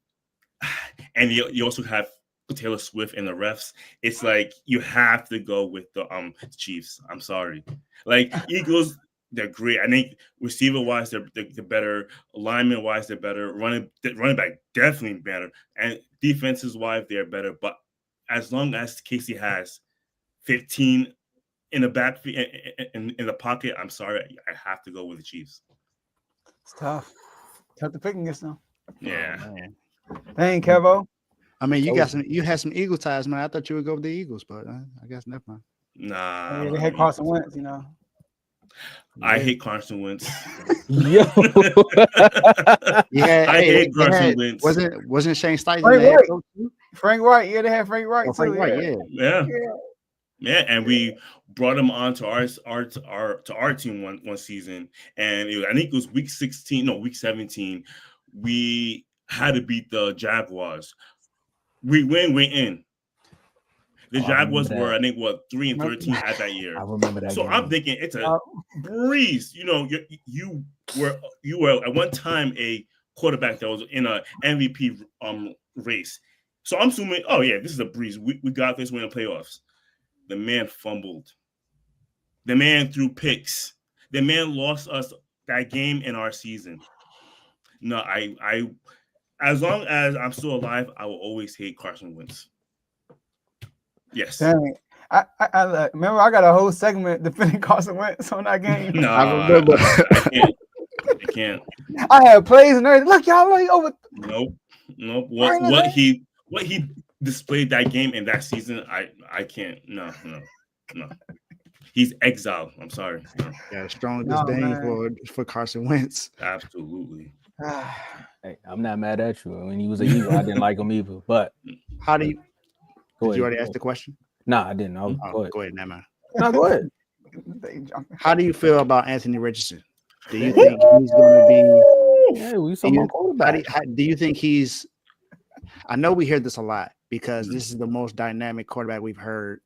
and you also have Taylor Swift and the refs. It's like you have to go with the Chiefs. I'm sorry, like Eagles. They're great. I think receiver-wise, they're better. Lineman-wise, they're better. Running back, definitely better. And defenses-wise, they're better. But as long as Casey has 15 in the back in the pocket, I'm sorry, I have to go with the Chiefs. It's tough. Tough to pick against them. Yeah. Dang, Kevo. I mean, you had some Eagle ties, man. I thought you would go with the Eagles, but I guess never mind. Nah, Yeah, they had Carson Wentz, you know. I hate Carson Wentz. Yo. Yeah, I hey, hate they Carson had Wentz. wasn't Shane Steichen Frank the head Wright. coach too? Frank Wright. Yeah, they had Frank Wright Oh, too. Frank Wright, yeah. Yeah. Yeah. Yeah, and we brought him on to our team one season, and I think it was week 16, no, week 17. We had to beat the Jaguars. We win in. The I remember Jaguars were, that. I think, 3-13 at that year. I remember that So game. I'm thinking it's a breeze. You know, you were at one time a quarterback that was in a MVP race. So I'm assuming, oh yeah, this is a breeze. We got this. We're in the playoffs. The man fumbled. The man threw picks. The man lost us that game in our season. No, I as long as I'm still alive, I will always hate Carson Wentz. Yes. Dang. I remember I got a whole segment defending Carson Wentz on that game. No, I remember. I can't. I had plays and everything. Look, y'all like over. Nope. What he displayed that game and that season, I can't. No. He's exiled. I'm sorry. No. Yeah, strong disdain for Carson Wentz. Absolutely. Hey, I'm not mad at you. When he was an Eagle, I didn't like him either. But how do you? Go did ahead, you already ask the question? No, I didn't. Go ahead, never mind. No, go ahead. How do you feel about Anthony Richardson? Do you think he's going to be? Yeah, we saw my quarterback. Do you think he's? I know we hear this a lot because this is the most dynamic quarterback we've heard,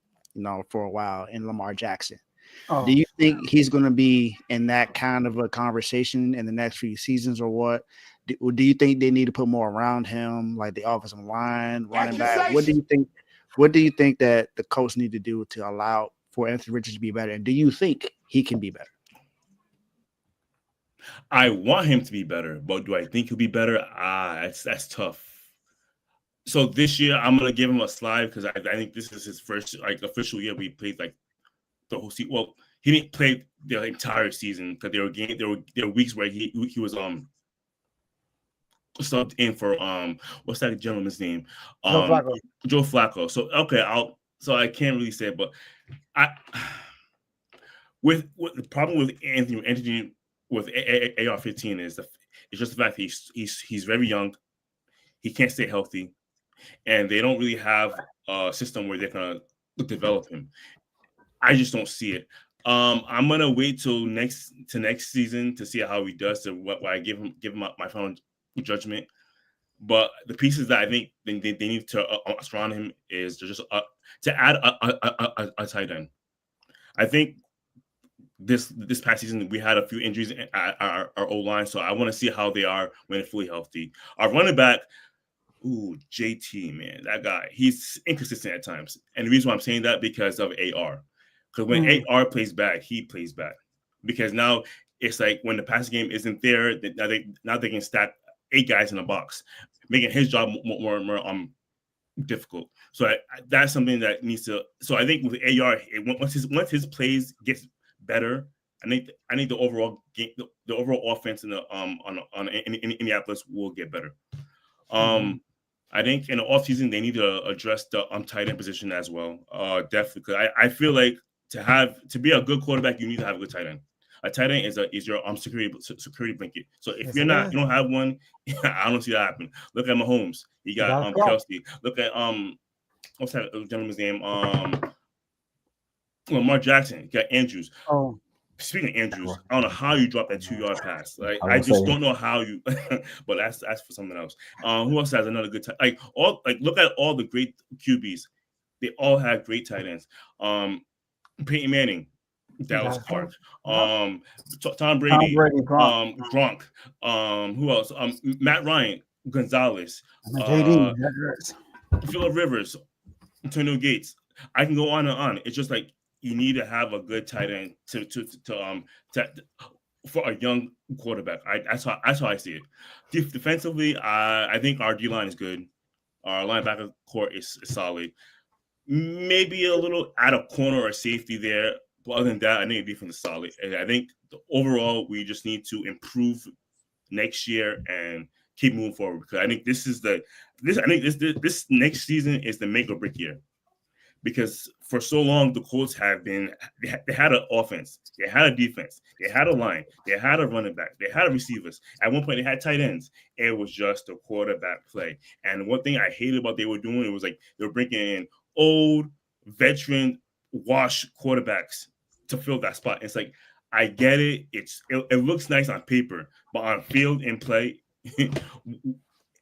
for a while in Lamar Jackson. Oh. Do you think he's going to be in that kind of a conversation in the next few seasons, or what? Do you think they need to put more around him, like the offensive line, running back? What do you think? What do you think that the Colts need to do to allow for Anthony Richardson to be better? And do you think he can be better? I want him to be better, but do I think he'll be better? That's tough. So this year, I'm gonna give him a slide because I think this is his first official year. We played the whole season. Well, he didn't play the entire season because there were weeks where he was subbed in for what's that gentleman's name? Joe Flacco. So okay, I can't really say it, but with the problem with Anthony with AR-15 is it's just the fact that he's very young, he can't stay healthy, and they don't really have a system where they're gonna develop him. I just don't see it. I'm gonna wait till next season to see how he does. To what I give him my final judgment. But the pieces that I think they need to surround him is to add a tight end. I think this past season we had a few injuries at our O-line, so I want to see how they are when fully healthy. Our running back, JT, man, that guy, he's inconsistent at times. And the reason why I'm saying that because of AR. Because when AR plays back, he plays back. Because now it's like when the passing game isn't there, now they can stack 8 guys in a box, making his job more difficult. So that's something that needs to. So I think with AR, once his plays gets better, I think the overall game, the overall offense in in Indianapolis will get better. I think in the offseason they need to address the tight end position as well. Definitely, because I feel like to be a good quarterback, you need to have a good tight end. A tight end is your security blanket. So if you don't have one, I don't see that happen. Look at Mahomes. You got Kelsey. Look at what's that gentleman's name? Lamar Jackson. You got Andrews. Oh. Speaking of Andrews, I don't know how you dropped that 2-yard pass. Like I just don't know how you. But that's for something else. Who else has another good tight? Look at all the great QBs. They all have great tight ends. Peyton Manning, Dallas Clark, Tom Brady, Gronk. Who else? Matt Ryan, Gonzalez, Phillip Rivers, Antonio Gates. I can go on and on. It's just like you need to have a good tight end to for a young quarterback. That's how I see it. Defensively, I think our D line is good. Our linebacker core is solid. Maybe a little out of corner or safety there. But other than that, I think the defense is solid. And I think overall, we just need to improve next year and keep moving forward. Because I think this next season is the make or break year. because for so long the Colts have been they had an offense, they had a defense, they had a line, they had a running back, they had receivers. At one point they had tight ends. It was just a quarterback play. And one thing I hated about they were doing, it was like they were bringing in old veteran wash quarterbacks to fill that spot. It's like, I get it. It looks nice on paper, but on field and play, it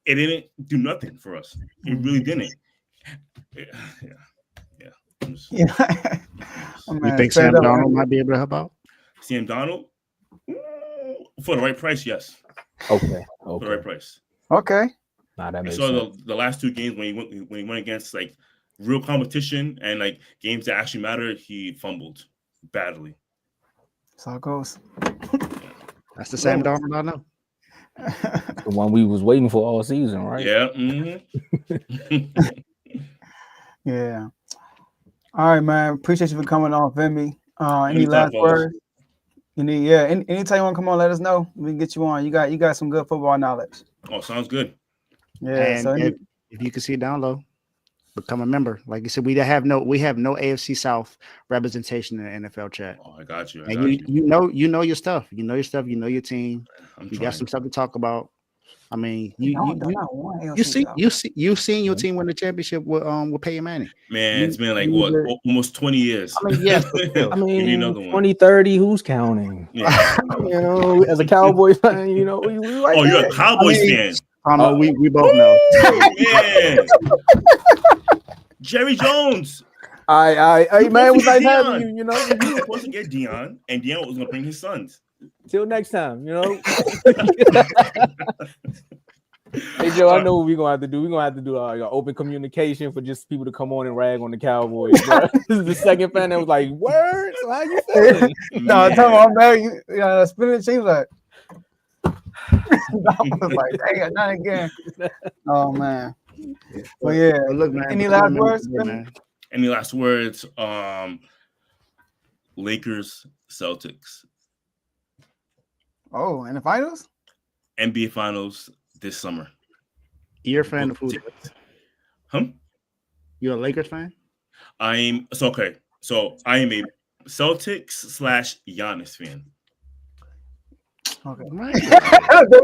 didn't do nothing for us. It really didn't. Yeah. You think Sam Darnold might be able to help out? Sam Darnold? For the right price, yes. Okay. For the right price. Okay. Nah, that makes so sense. the last two games when he went against like real competition and like games that actually matter, he fumbled badly. That's how it goes. That's the Sam Darnold I know. The one we was waiting for all season, right? Yeah. Yeah. All right, man. Appreciate you for coming on, Vimy. Any last words? Anytime you want to come on, let us know. We can get you on. You got some good football knowledge. Oh, sounds good. Yeah. And So if you can see it down low, become a member. Like you said, we have no AFC South representation in the NFL chat. Oh, I got you. You know your stuff. You know your stuff. You know your team. You got some stuff to talk about. I mean, you've seen your team win the championship with Peyton Manning. Man, it's been like what, almost 20 years. I mean, yes, I mean, another one. 2030, who's counting? Yeah. You know, as a Cowboy fan, you know, we right oh, there. You're a Cowboys fan. We both know. Man. Jerry Jones. I man, it was nice having you. You know, you were supposed to get Dion, and Dion was gonna bring his sons. Till next time, you know. Hey Joe, I know what we're gonna have to do. We're gonna have to do open communication for just people to come on and rag on the Cowboys. This is the second fan that was like, "Word, so how you feeling?" No, Tomo, man, spinning teams like. I was like, dang, not again. Oh man. Well, yeah. But look, man. Any last words, man? Any last words? Lakers, Celtics. Oh, in the finals? NBA Finals this summer. You're a fan of who? Huh? You're a Lakers fan? I am a Celtics / Giannis fan. Okay. Right.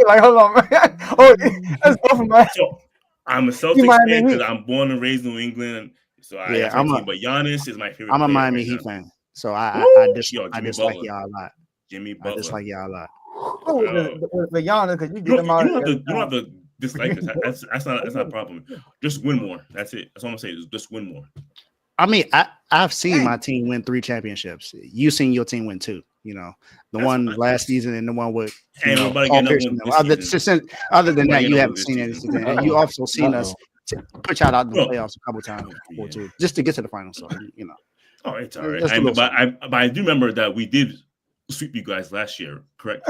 Like, hold on, man. Oh, that's both of my. So I'm a Celtics fan because I'm born and raised in New England. So but Giannis is my favorite. I'm a Miami Heat fan. So I dislike y'all a lot. Jimmy Butler. I dislike y'all a lot. Oh, the Giannis, because you get them out. You don't have to dislike us. That's not a problem. Just win more. That's it. That's all I'm saying. Just win more. I mean, I've seen my team win 3 championships. You've seen your team win 2. You know, that's one last season and the one with. Other than that, you haven't seen anything. And you also seen us put y'all out the playoffs a couple times or two, just to get to the finals. So you know. Oh, it's all right. But I do remember that we did sweep you guys last year, correct?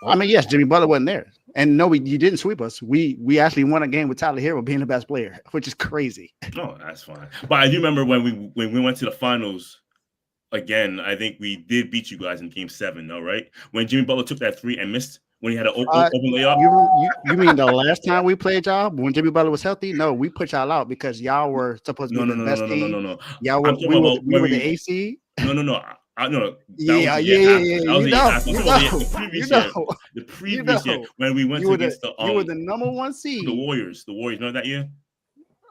I mean, yes, Jimmy Butler wasn't there, and no, you didn't sweep us. We actually won a game with Tyler Hero being the best player, which is crazy. Oh, that's fine. But I do remember when we went to the finals again. I think we did beat you guys in Game 7, though, right? When Jimmy Butler took that 3 and missed when he had an open layup. You mean the last time we played y'all when Jimmy Butler was healthy? No, we put y'all out because y'all were supposed to be the best team. No. Y'all were we were the AC. No. The previous year when we went against you were the number 1 seed. The Warriors. Know that year?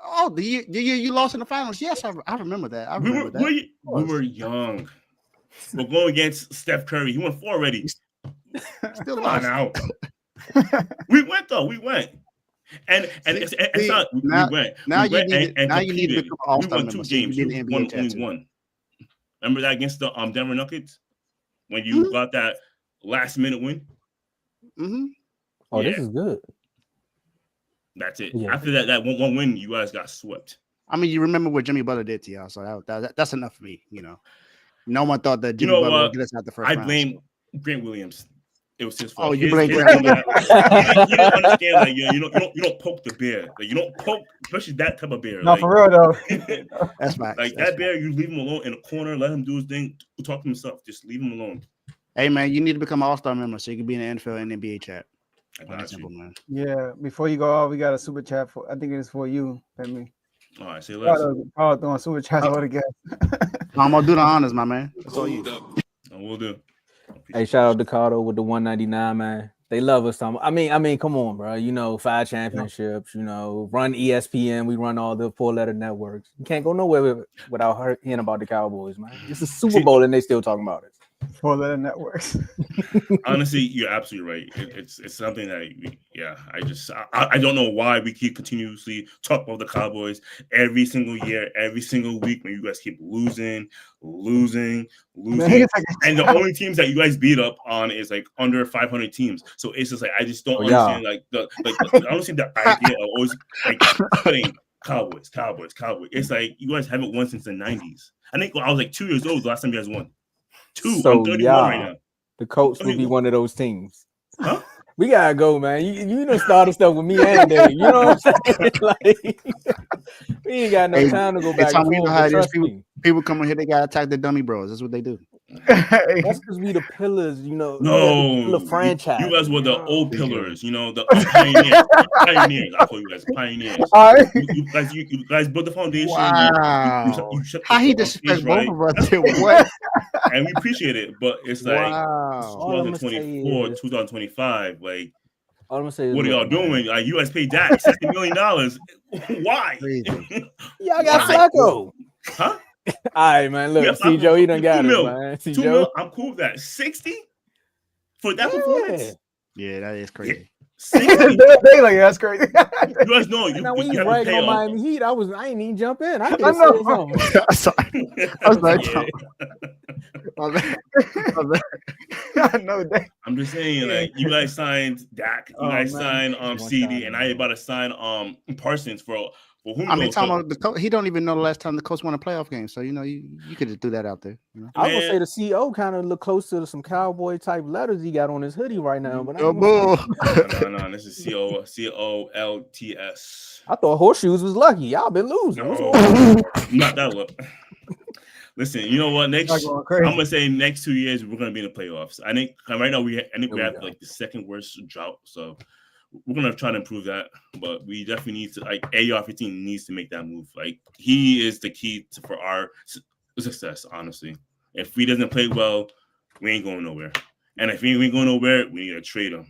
Oh, the year you lost in the finals. Yes, I remember that. We were young. We're going against Steph Curry. He won 4 already. Still Come on now. We went though. We went. And it's not. We went. Now you need to become an all-star member. We won 2 games. You won only 1. Remember that against the Denver Nuggets when you got that last-minute win? Mm-hmm. Oh, yeah. This is good. That's it. Yeah. After that one win, you guys got swept. I mean, you remember what Jimmy Butler did to y'all, so that's enough for me. You know, no one thought that Jimmy Butler would get us out the first round. I blame Grant Williams. It was his fault. Oh, you blame Grant Williams. You didn't understand, like, you don't poke the bear. Like, you don't poke, especially that type of bear. No, for real though. That's right. Like that bear, you leave him alone in a corner, let him do his thing, talk to himself. Just leave him alone. Hey man, you need to become an all-star member so you can be in the NFL and NBA chat. I got you. Man. Yeah, before you go off, we got a super chat for. I think it is for you, Penny. All right, say less. Oh, throwing super chats all together. I'm gonna do the honors, my man. That's all you. I will do. Hey, shout out to Cardo with the 199, man. They love us. I mean, come on, bro. You know, 5 championships. You know, run ESPN. We run all the 4-letter networks. You can't go nowhere without hearing about the Cowboys, man. It's a Super Bowl and they still talking about it. 4-letter networks. Honestly, you're absolutely right. It's something that I don't know why we keep continuously talk about the Cowboys every single year, every single week when you guys keep losing. Man, and the only teams that you guys beat up on is like under 500 teams. So it's just like I just don't understand I don't understand the idea of always like putting Cowboys. It's like you guys haven't won since the 90s. I think I was like 2 years old the last time you guys won. 2. So, I'm 31 right now. The Colts will be one of those teams. Huh? We gotta go, man. You done started stuff with me and Dave. You know what I'm saying? Like, we ain't got no time to go back and forth. People come in here, they gotta attack the dummy bros. That's what they do. That's because we the pillars, you know. No, the franchise. You guys were the old pillars, you know, the pioneers. Pioneers. I call you guys pioneers. You guys built the foundation. Wow. You how he disrespect both of us? What? And we appreciate it, but it's like 2024, 2025. Like, all I'm gonna say is what are y'all doing? Like, you guys paid Dak $60 million. Why? Y'all got Flacco. Huh? All right, man. Look, C-Joe, he done got it, man. $2 million. I'm cool with that. 60 for that performance? Yeah, that is crazy. 60? They like that's crazy. You guys know now when you bragging on Miami Heat, I ain't even jump in. I know. Sorry. I was like, I know that. I'm just saying, like, you guys signed Dak, you guys signed CD, and I about to sign Parsons for who knows. I mean, talking about the coach, he don't even know the last time the Colts won a playoff game. So you could just do that out there. You know? I would say the CO kind of look close to some cowboy type letters he got on his hoodie right now. But no, this is COLTS. I thought horseshoes was lucky. Y'all been losing. No, not that look. Listen, you know what? I'm gonna say next 2 years we're gonna be in the playoffs. I think right now we have like the second worst drought, so we're gonna try to improve that. But we definitely need to, like, AR-15 needs to make that move. Like, he is the key for our success. Honestly, if he doesn't play well, we ain't going nowhere. And if we ain't going nowhere, we need to trade him.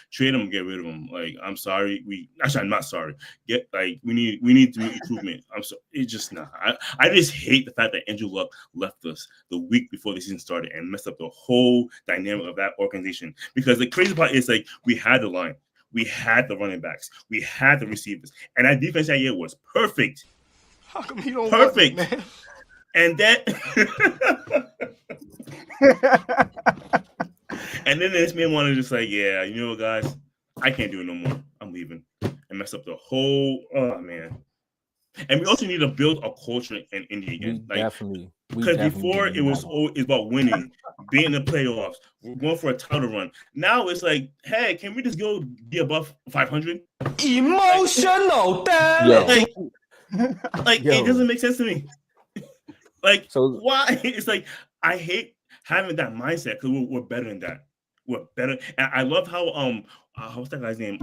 Trade him and get rid of him. Like, I'm sorry. I'm not sorry. We need to make improvement. I'm sorry. It's just not. I just hate the fact that Andrew Luck left us the week before the season started and messed up the whole dynamic of that organization. Because the crazy part is, like, we had the line. We had the running backs. We had the receivers. And that defense that year was perfect. How come he don't perfect? Want it, man? And that and then this man wanted to just like, yeah, you know what, guys, I can't do it no more. I'm leaving. And mess up the whole man. And we also need to build a culture in Indy again. Because before it was about winning, being in the playoffs, we're going for a title run. Now it's like, hey, can we just go be above 500? Emotional damage. Like it doesn't make sense to me. Like, so why? It's like I hate having that mindset because we're better than that. We're better, and I love how what's that guy's name?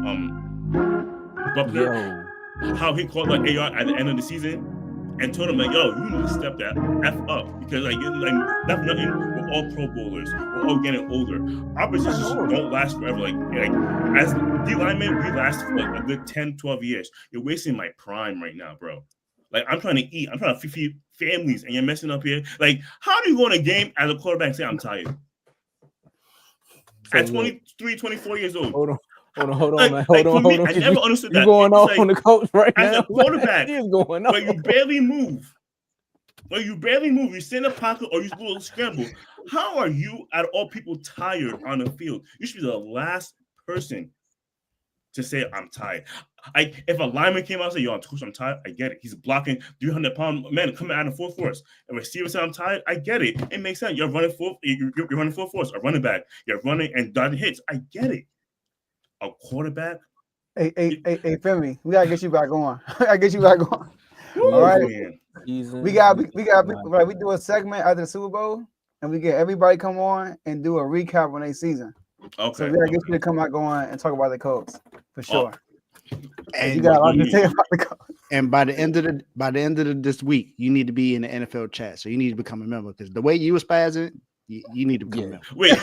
Buckner. How he called like AR at the end of the season and told him like, "Yo, you need to step that F up because like that's nothing. We're all Pro Bowlers. We're all getting older. Our positions don't last forever. Like as D linemen, we last for like a good 10, 12 years. You're wasting my prime right now, bro. Like, I'm trying to eat. I'm trying to feed families, and you're messing up here. Like, how do you go in a game as a quarterback and say, I'm tired? At 23, 24 years old. Hold on, man. Hold on. I never understood that. You're going off on the coach right now. As a quarterback, going on. where you barely move. You sit in the pocket or you go scramble. How are you, out of all people, tired on the field? You should be the last person to say, I'm tired. If a lineman came out and said, yo, I'm tired, I get it. He's blocking 300-pound man coming out of full force. If a receiver said, I'm tired, I get it. It makes sense. You're running full force. A running back. You're running and dodging hits. I get it. A quarterback. Hey, Femi, we gotta get you back on. All right. Man. We do a segment after the Super Bowl, and we get everybody come on and do a recap on their season. Okay. So we gotta get you to come back on and talk about the Colts for sure. And you got a lot to say about the Colts. And by the end of this week, you need to be in the NFL chat. So you need to become a member because the way you was spazzing, you need to become a member. Wait,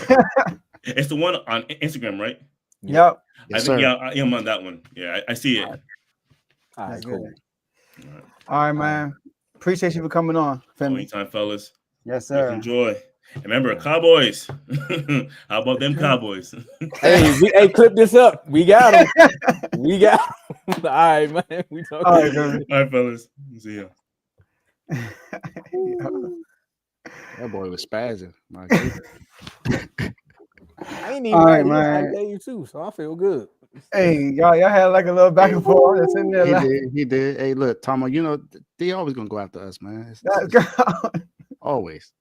it's the one on Instagram, right? Yep. Yes, I think sir. I am on that one. Yeah, I see it. All That's right, good. cool. All right, man. Appreciate you for coming on, family. Anytime, fellas. Yes, Make sir. enjoy. And remember, Cowboys. How about them Cowboys? Hey, clip this up. We got him. We got him. All right, man. We talking. All right, man. All right, fellas. See ya. That boy was spazzing. My goodness. I ain't even All mad. right, He was man. like Dave too, so I feel good. Hey, y'all had like a little back and forth. That's in there. He did. Hey, look, Tomo, you know they always gonna go after us, man. Always.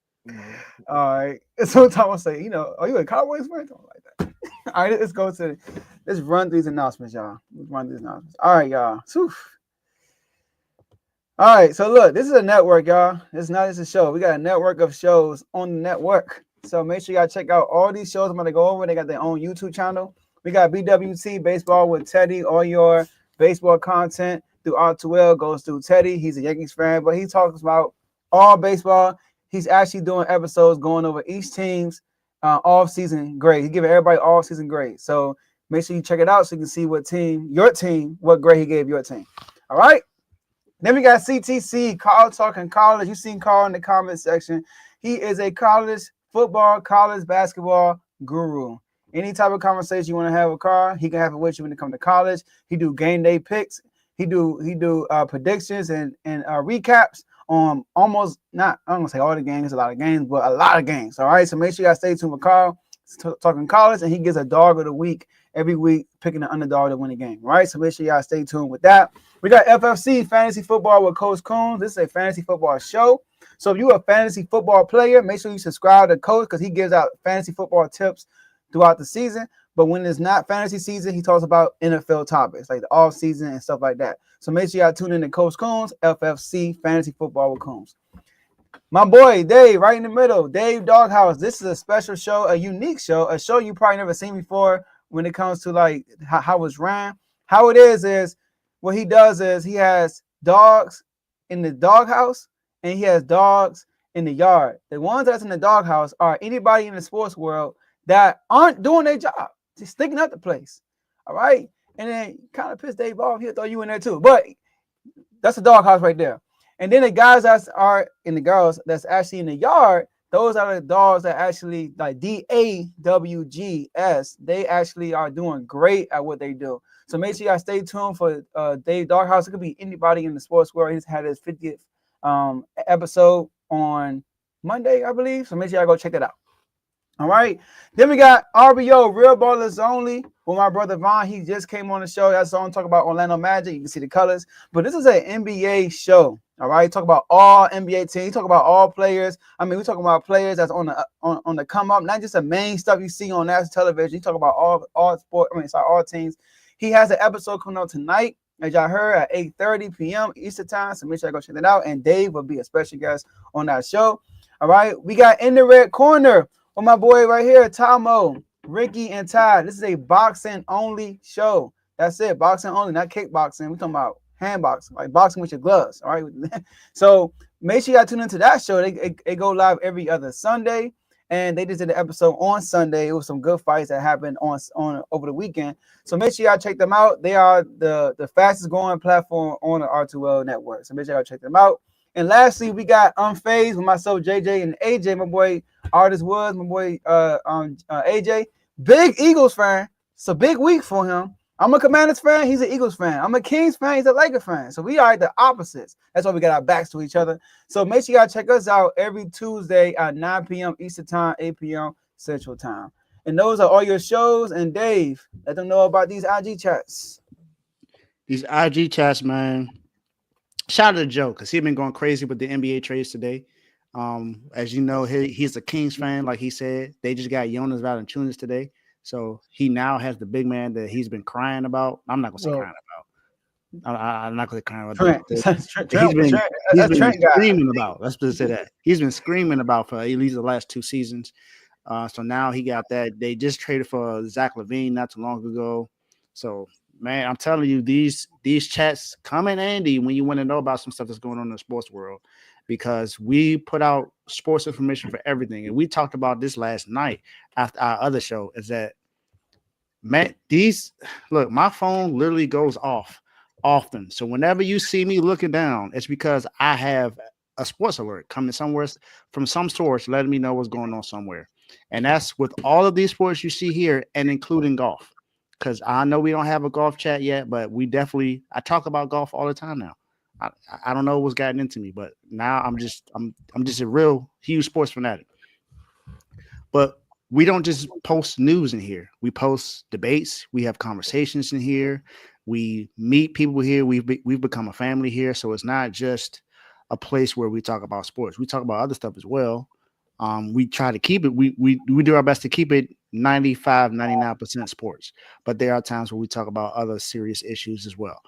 All right. So Thomas say, are you a Cowboys fan? Something like that. All right, let's run these announcements, y'all. All right, y'all. Whew. All right, so look, this is a network, y'all. It's not just a show. We got a network of shows on the network. So make sure y'all check out all these shows I'm gonna go over. They got their own YouTube channel. We got BWT Baseball with Teddy. All your baseball content through R2L goes through Teddy. He's a Yankees fan, but he talks about all baseball. He's actually doing episodes going over each team's off-season grade. He's giving everybody off-season grade. So make sure you check it out so you can see what grade he gave your team. All right. Then we got CTC, Carl Talking College. You've seen Carl in the comment section. He is a college football, college basketball guru. Any type of conversation you want to have with Carl, he can have it with you when it comes to college. He do game day picks. He do predictions and recaps on almost not, I don't want to say all the games, a lot of games, but a lot of games. All right, so make sure you guys stay tuned with Carl Talking College, and he gives a dog of the week every week, picking the underdog to win a game. All right, so make sure y'all stay tuned with that. We got FFC Fantasy Football with Coach Coombs. This is a fantasy football show. So if you're a fantasy football player, make sure you subscribe to Coach because he gives out fantasy football tips throughout the season. But when it's not fantasy season, he talks about NFL topics like the off season and stuff like that. So make sure y'all tune in to Coach Coombs, FFC Fantasy Football with Coombs. My boy Dave, right in the middle, Dave Doghouse. This is a special show, a unique show, a show you probably never seen before when it comes to like how it's ran. How it is what he does is he has dogs in the doghouse and he has dogs in the yard. The ones that's in the doghouse are anybody in the sports world that aren't doing their job, just sticking up the place. All right. And then kind of piss Dave off. He'll throw you in there too. But that's the doghouse right there. And then the guys that are in the girls that's actually in the yard, those are the dogs that actually like DAWGS. They actually are doing great at what they do. So make sure y'all stay tuned for Dave Doghouse. It could be anybody in the sports world. He's had his 50th episode on Monday, I believe. So make sure y'all go check that out. All right. Then we got RBO, Real Ballers Only, with my brother Vaughn. He just came on the show. That's on talk about Orlando Magic. You can see the colors. But this is an NBA show. All right. Talk about all NBA teams. Talk about all players. I mean, we're talking about players that's on the come up, not just the main stuff you see on national television. You talk about all teams. He has an episode coming out tonight, as y'all heard, at 8:30 p.m. Eastern time. So make sure you go check that out. And Dave will be a special guest on that show. All right. We got In the Red Corner with my boy right here, Tomo, Ricky, and Ty. This is a boxing only show. That's it. Boxing only, not kickboxing. We're talking about hand boxing, like boxing with your gloves. All right. So make sure y'all tune into that show. They go live every other Sunday. And they just did an episode on Sunday. It was some good fights that happened on over the weekend. So make sure y'all check them out. They are the fastest growing platform on the R2L network. So make sure y'all check them out. And lastly, we got Unfazed with myself, JJ, and AJ, my boy Artist Woods, my boy AJ. Big Eagles fan. It's a big week for him. I'm a Commanders fan. He's an Eagles fan. I'm a Kings fan. He's a Lakers fan. So we are the opposites. That's why we got our backs to each other. So make sure y'all check us out every Tuesday at 9 p.m. Eastern time, 8 p.m. Central time. And those are all your shows. And Dave, let them know about these IG chats. These IG chats, man. Shout out to Joe because he's been going crazy with the NBA trades today. As you know, he's a Kings fan, like he said. They just got Jonas Valanciunas today. So he now has the big man that he's been crying about. I'm not gonna say crying about. I'm not gonna say crying about. He's been screaming about. Let's just say that he's been screaming about for at least the last 2 seasons. So now he got that. They just traded for Zach LaVine not too long ago. So man, I'm telling you, these chats come in handy when you want to know about some stuff that's going on in the sports world, because we put out sports information for everything. And we talked about this last night after our other show, is that, man, look, my phone literally goes off often. So whenever you see me looking down, it's because I have a sports alert coming somewhere from some source letting me know what's going on somewhere. And that's with all of these sports you see here, and including golf. Because I know we don't have a golf chat yet, but I talk about golf all the time now. I don't know what's gotten into me, but now I'm just a real huge sports fanatic. But we don't just post news in here. We post debates. We have conversations in here. We meet people here. We've become a family here. So it's not just a place where we talk about sports. We talk about other stuff as well. We try to keep it. We do our best to keep it 95, 99% sports. But there are times where we talk about other serious issues as well.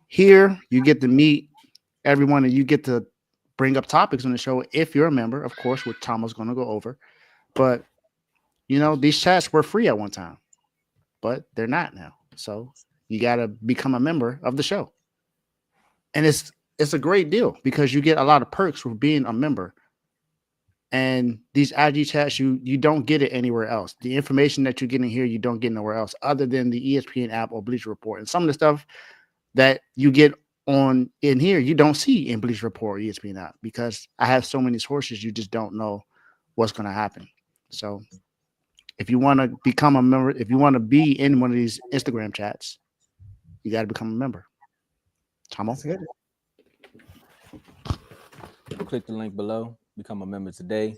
Here, you get to meet everyone, and you get to bring up topics on the show if you're a member, of course, which Tomo's going to go over. But, these chats were free at one time, but they're not now. So you got to become a member of the show. And it's a great deal because you get a lot of perks for being a member. And these IG chats, you don't get it anywhere else. The information that you're getting here, you don't get nowhere else other than the ESPN app or Bleacher Report. And some of the stuff that you get in here, you don't see in Bleacher Report or ESPN app, because I have so many sources, you just don't know what's going to happen. So if you want to become a member, if you want to be in one of these Instagram chats, you got to become a member. Tomo? Click the link below, become a member today.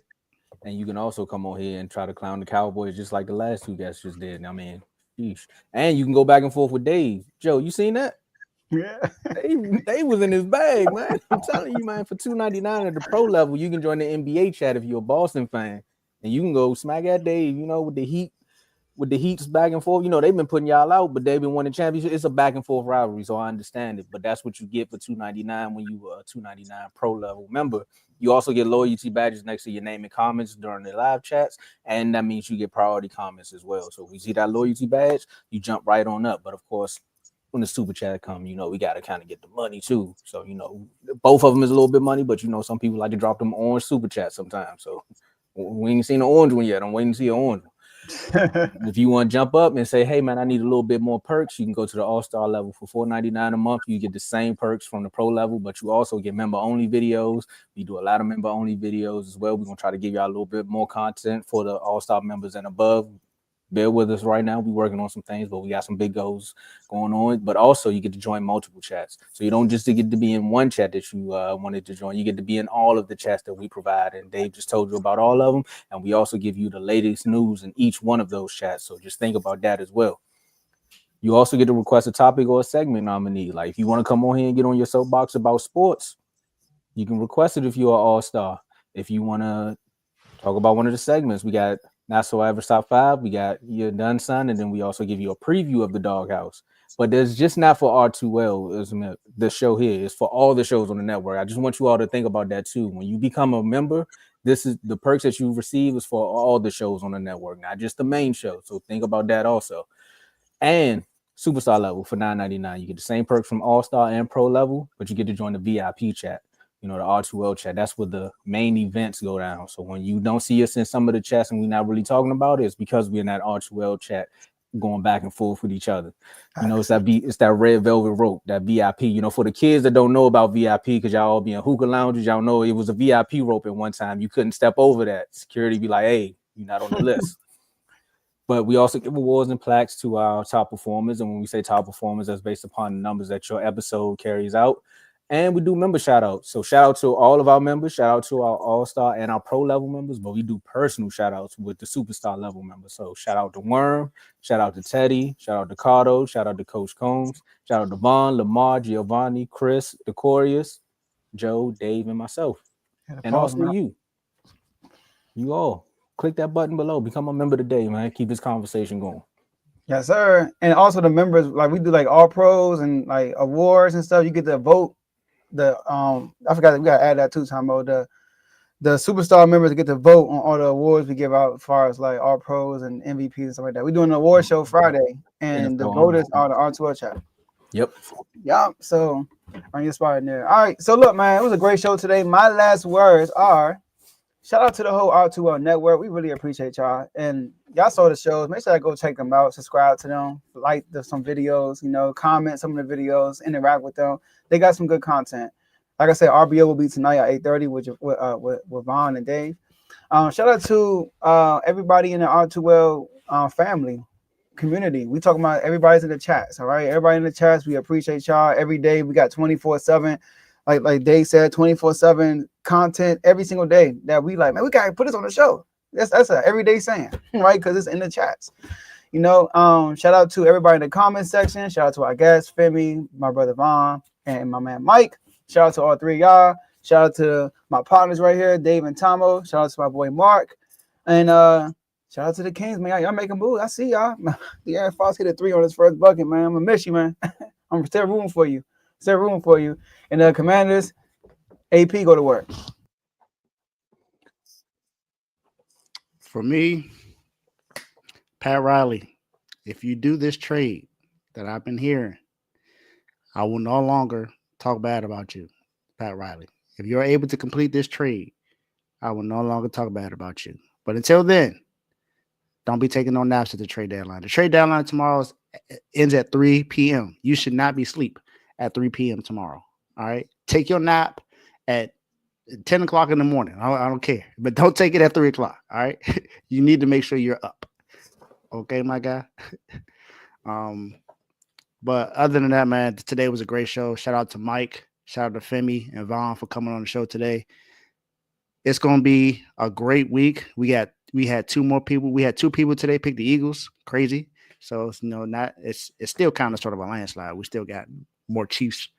And you can also come on here and try to clown the Cowboys just like the last two guys just did. I mean, sheesh. And you can go back and forth with Dave. Joe, you seen that? Yeah. They was in his bag, man. I'm telling you, man, for $2.99 at the pro level, you can join the NBA chat if you're a Boston fan. And you can go smack at Dave, with the Heat's back and forth. They've been putting y'all out, but they've been winning championships. It's a back and forth rivalry, so I understand it. But that's what you get for $2.99 when you are a $2.99 pro level member. You also get loyalty badges next to your name and comments during the live chats, and that means you get priority comments as well. So if we see that loyalty badge, you jump right on up. But of course, when the super chat come, we got to kind of get the money too. So, both of them is a little bit money, but some people like to drop them orange super chats sometimes. So we ain't seen the orange one yet. I'm waiting to see an orange one. If you want to jump up and say, hey man, I need a little bit more perks, you can go to the all-star level for $4.99 a month. You get the same perks from the pro level, but you also get member-only videos. We do a lot of member-only videos as well. We're going to try to give y'all a little bit more content for the all-star members and above. Bear with us right now. We're working on some things, but we got some big goals going on. But also, you get to join multiple chats. So you don't just get to be in one chat that you wanted to join. You get to be in all of the chats that we provide. And Dave just told you about all of them. And we also give you the latest news in each one of those chats. So just think about that as well. You also get to request a topic or a segment nominee. Like if you want to come on here and get on your soapbox about sports, you can request it if you're an all-star. If you want to talk about one of the segments, we got Not So Average Top 5, we got You're Done Son, and then we also give you a preview of the Doghouse. But there's just not for R2L, isn't it? The show here is for all the shows on the network. I just want you all to think about that too. When you become a member, this is the perks that you receive is for all the shows on the network, not just the main show. So think about that also. And superstar level for $9.99. You get the same perks from all-star and pro level, but you get to join the VIP chat. The R2L chat. That's where the main events go down. So when you don't see us in some of the chats and we're not really talking about it, it's because we're in that R2L chat going back and forth with each other. It's that red velvet rope, that VIP. For the kids that don't know about VIP, because y'all all be in hookah lounges, y'all know it was a VIP rope at one time. You couldn't step over that. Security be like, hey, you're not on the list. But we also give awards and plaques to our top performers. And when we say top performers, that's based upon the numbers that your episode carries out. And we do member shout outs. So shout out to all of our members, shout out to our all-star and our pro level members, but we do personal shout outs with the superstar level members. So shout out to Worm, shout out to Teddy, shout out to Cardo, shout out to Coach Combs, shout out to Vaughn, Lamar, Giovanni, Chris, Decorius, Joe, Dave, and myself. And also you all click that button below, become a member today, man. Keep this conversation going. Yes, sir. And also the members, like we do like all pros and like awards and stuff. You get to vote. I forgot we gotta add that too, Tomo. the superstar members get to vote on all the awards we give out as far as like all pros and MVPs and stuff like that. We're doing an award show Friday, and the NFL voters honors. are the R2L chat. Yep. Yeah, so on your spot in there. All right, so look, man, it was a great show today. My last words are shout out to the whole R2L network. We really appreciate y'all. And y'all saw the shows. Make sure I go check them out, subscribe to them, like some videos, comment some of the videos, interact with them. They got some good content. Like I said, RBO will be tonight at 8:30 with Vaughn and Dave. Shout out to everybody in the R2L family community. We talking about everybody's in the chats, all right? Everybody in the chats, we appreciate y'all. Every day we got 24/7, like Dave said, 24/7 content every single day that we like, man, we gotta put this on the show. That's an everyday saying, right? Because it's in the chats. Shout out to everybody in the comment section. Shout out to our guests, Femi, my brother Vaughn, and my man Mike. Shout out to all three of y'all. Shout out to my partners right here, Dave and Tomo. Shout out to my boy Mark. And shout out to the Kings, man. Y'all making moves. I see y'all. De'Aaron Fox hit a 3 on his first bucket, man. I'm gonna miss you, man. I'm still rooting for you. And the Commanders, AP, go to work. For me, Pat Riley, if you do this trade that I've been hearing, I will no longer talk bad about you, Pat Riley. If you're able to complete this trade, I will no longer talk bad about you. But until then, don't be taking no naps at the trade deadline. The trade deadline tomorrow ends at 3 p.m. You should not be asleep at 3 p.m. tomorrow. All right? Take your nap at 10 o'clock in the morning. I don't care. But don't take it at 3 o'clock. All right? You need to make sure you're up. Okay, my guy? But other than that, man, today was a great show. Shout out to Mike. Shout out to Femi and Vaughn for coming on the show today. It's going to be a great week. We had 2 more people. We had 2 people today pick the Eagles. Crazy. So it's still kind of sort of a landslide. We still got more Chiefs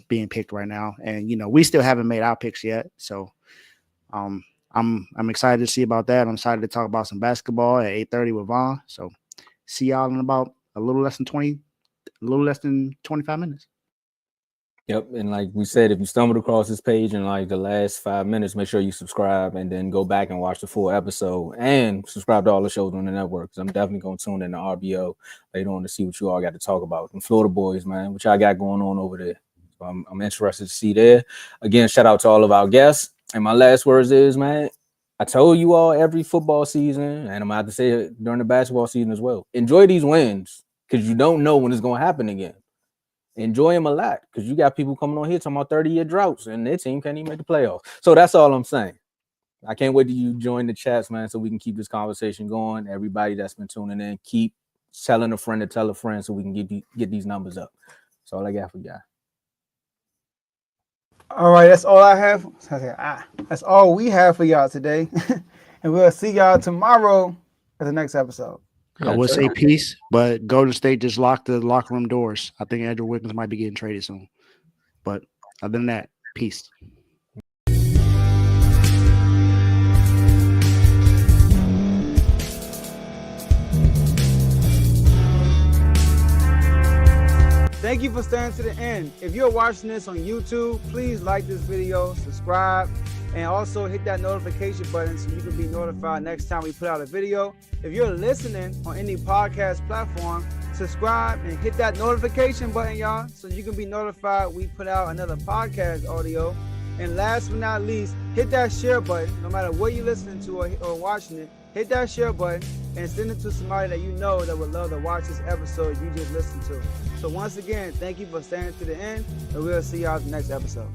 being picked right now, and we still haven't made our picks yet. So I'm excited to see about that. I'm excited to talk about some basketball at 8:30 with Vaughn. So see y'all in about a little less than 25 minutes. Yep, and like we said, if you stumbled across this page in like the last 5 minutes, make sure you subscribe and then go back and watch the full episode and subscribe to all the shows on the network. Because I'm definitely gonna tune in to RBO later on to see what you all got to talk about. And Florida boys, man, what y'all got going on over there? So I'm interested to see there. Again, shout out to all of our guests. And my last words is, man, I told you all every football season, and I'm about to say it during the basketball season as well. Enjoy these wins because you don't know when it's gonna happen again. Enjoy them a lot because you got people coming on here talking about 30-year droughts and their team can't even make the playoffs. So that's all I'm saying. I can't wait till you join the chats, man, so we can keep this conversation going. Everybody that's been tuning in, keep telling a friend to tell a friend so we can get these numbers up. That's all I got for y'all. All right, that's all I have. That's all we have for y'all today. And we'll see y'all tomorrow at the next episode. I would say peace, but Golden State just locked the locker room doors. I think Andrew Wiggins might be getting traded soon. But other than that, peace. Thank you for staying to the end. If you're watching this on YouTube, please like this video, subscribe, and also hit that notification button so you can be notified next time we put out a video. If you're listening on any podcast platform, subscribe and hit that notification button, y'all, so you can be notified we put out another podcast audio. And last but not least, hit that share button. No matter what you're listening to or watching it, hit that share button and send it to somebody that you know that would love to watch this episode you just listened to. So once again, thank you for staying to the end, and we'll see y'all in the next episode.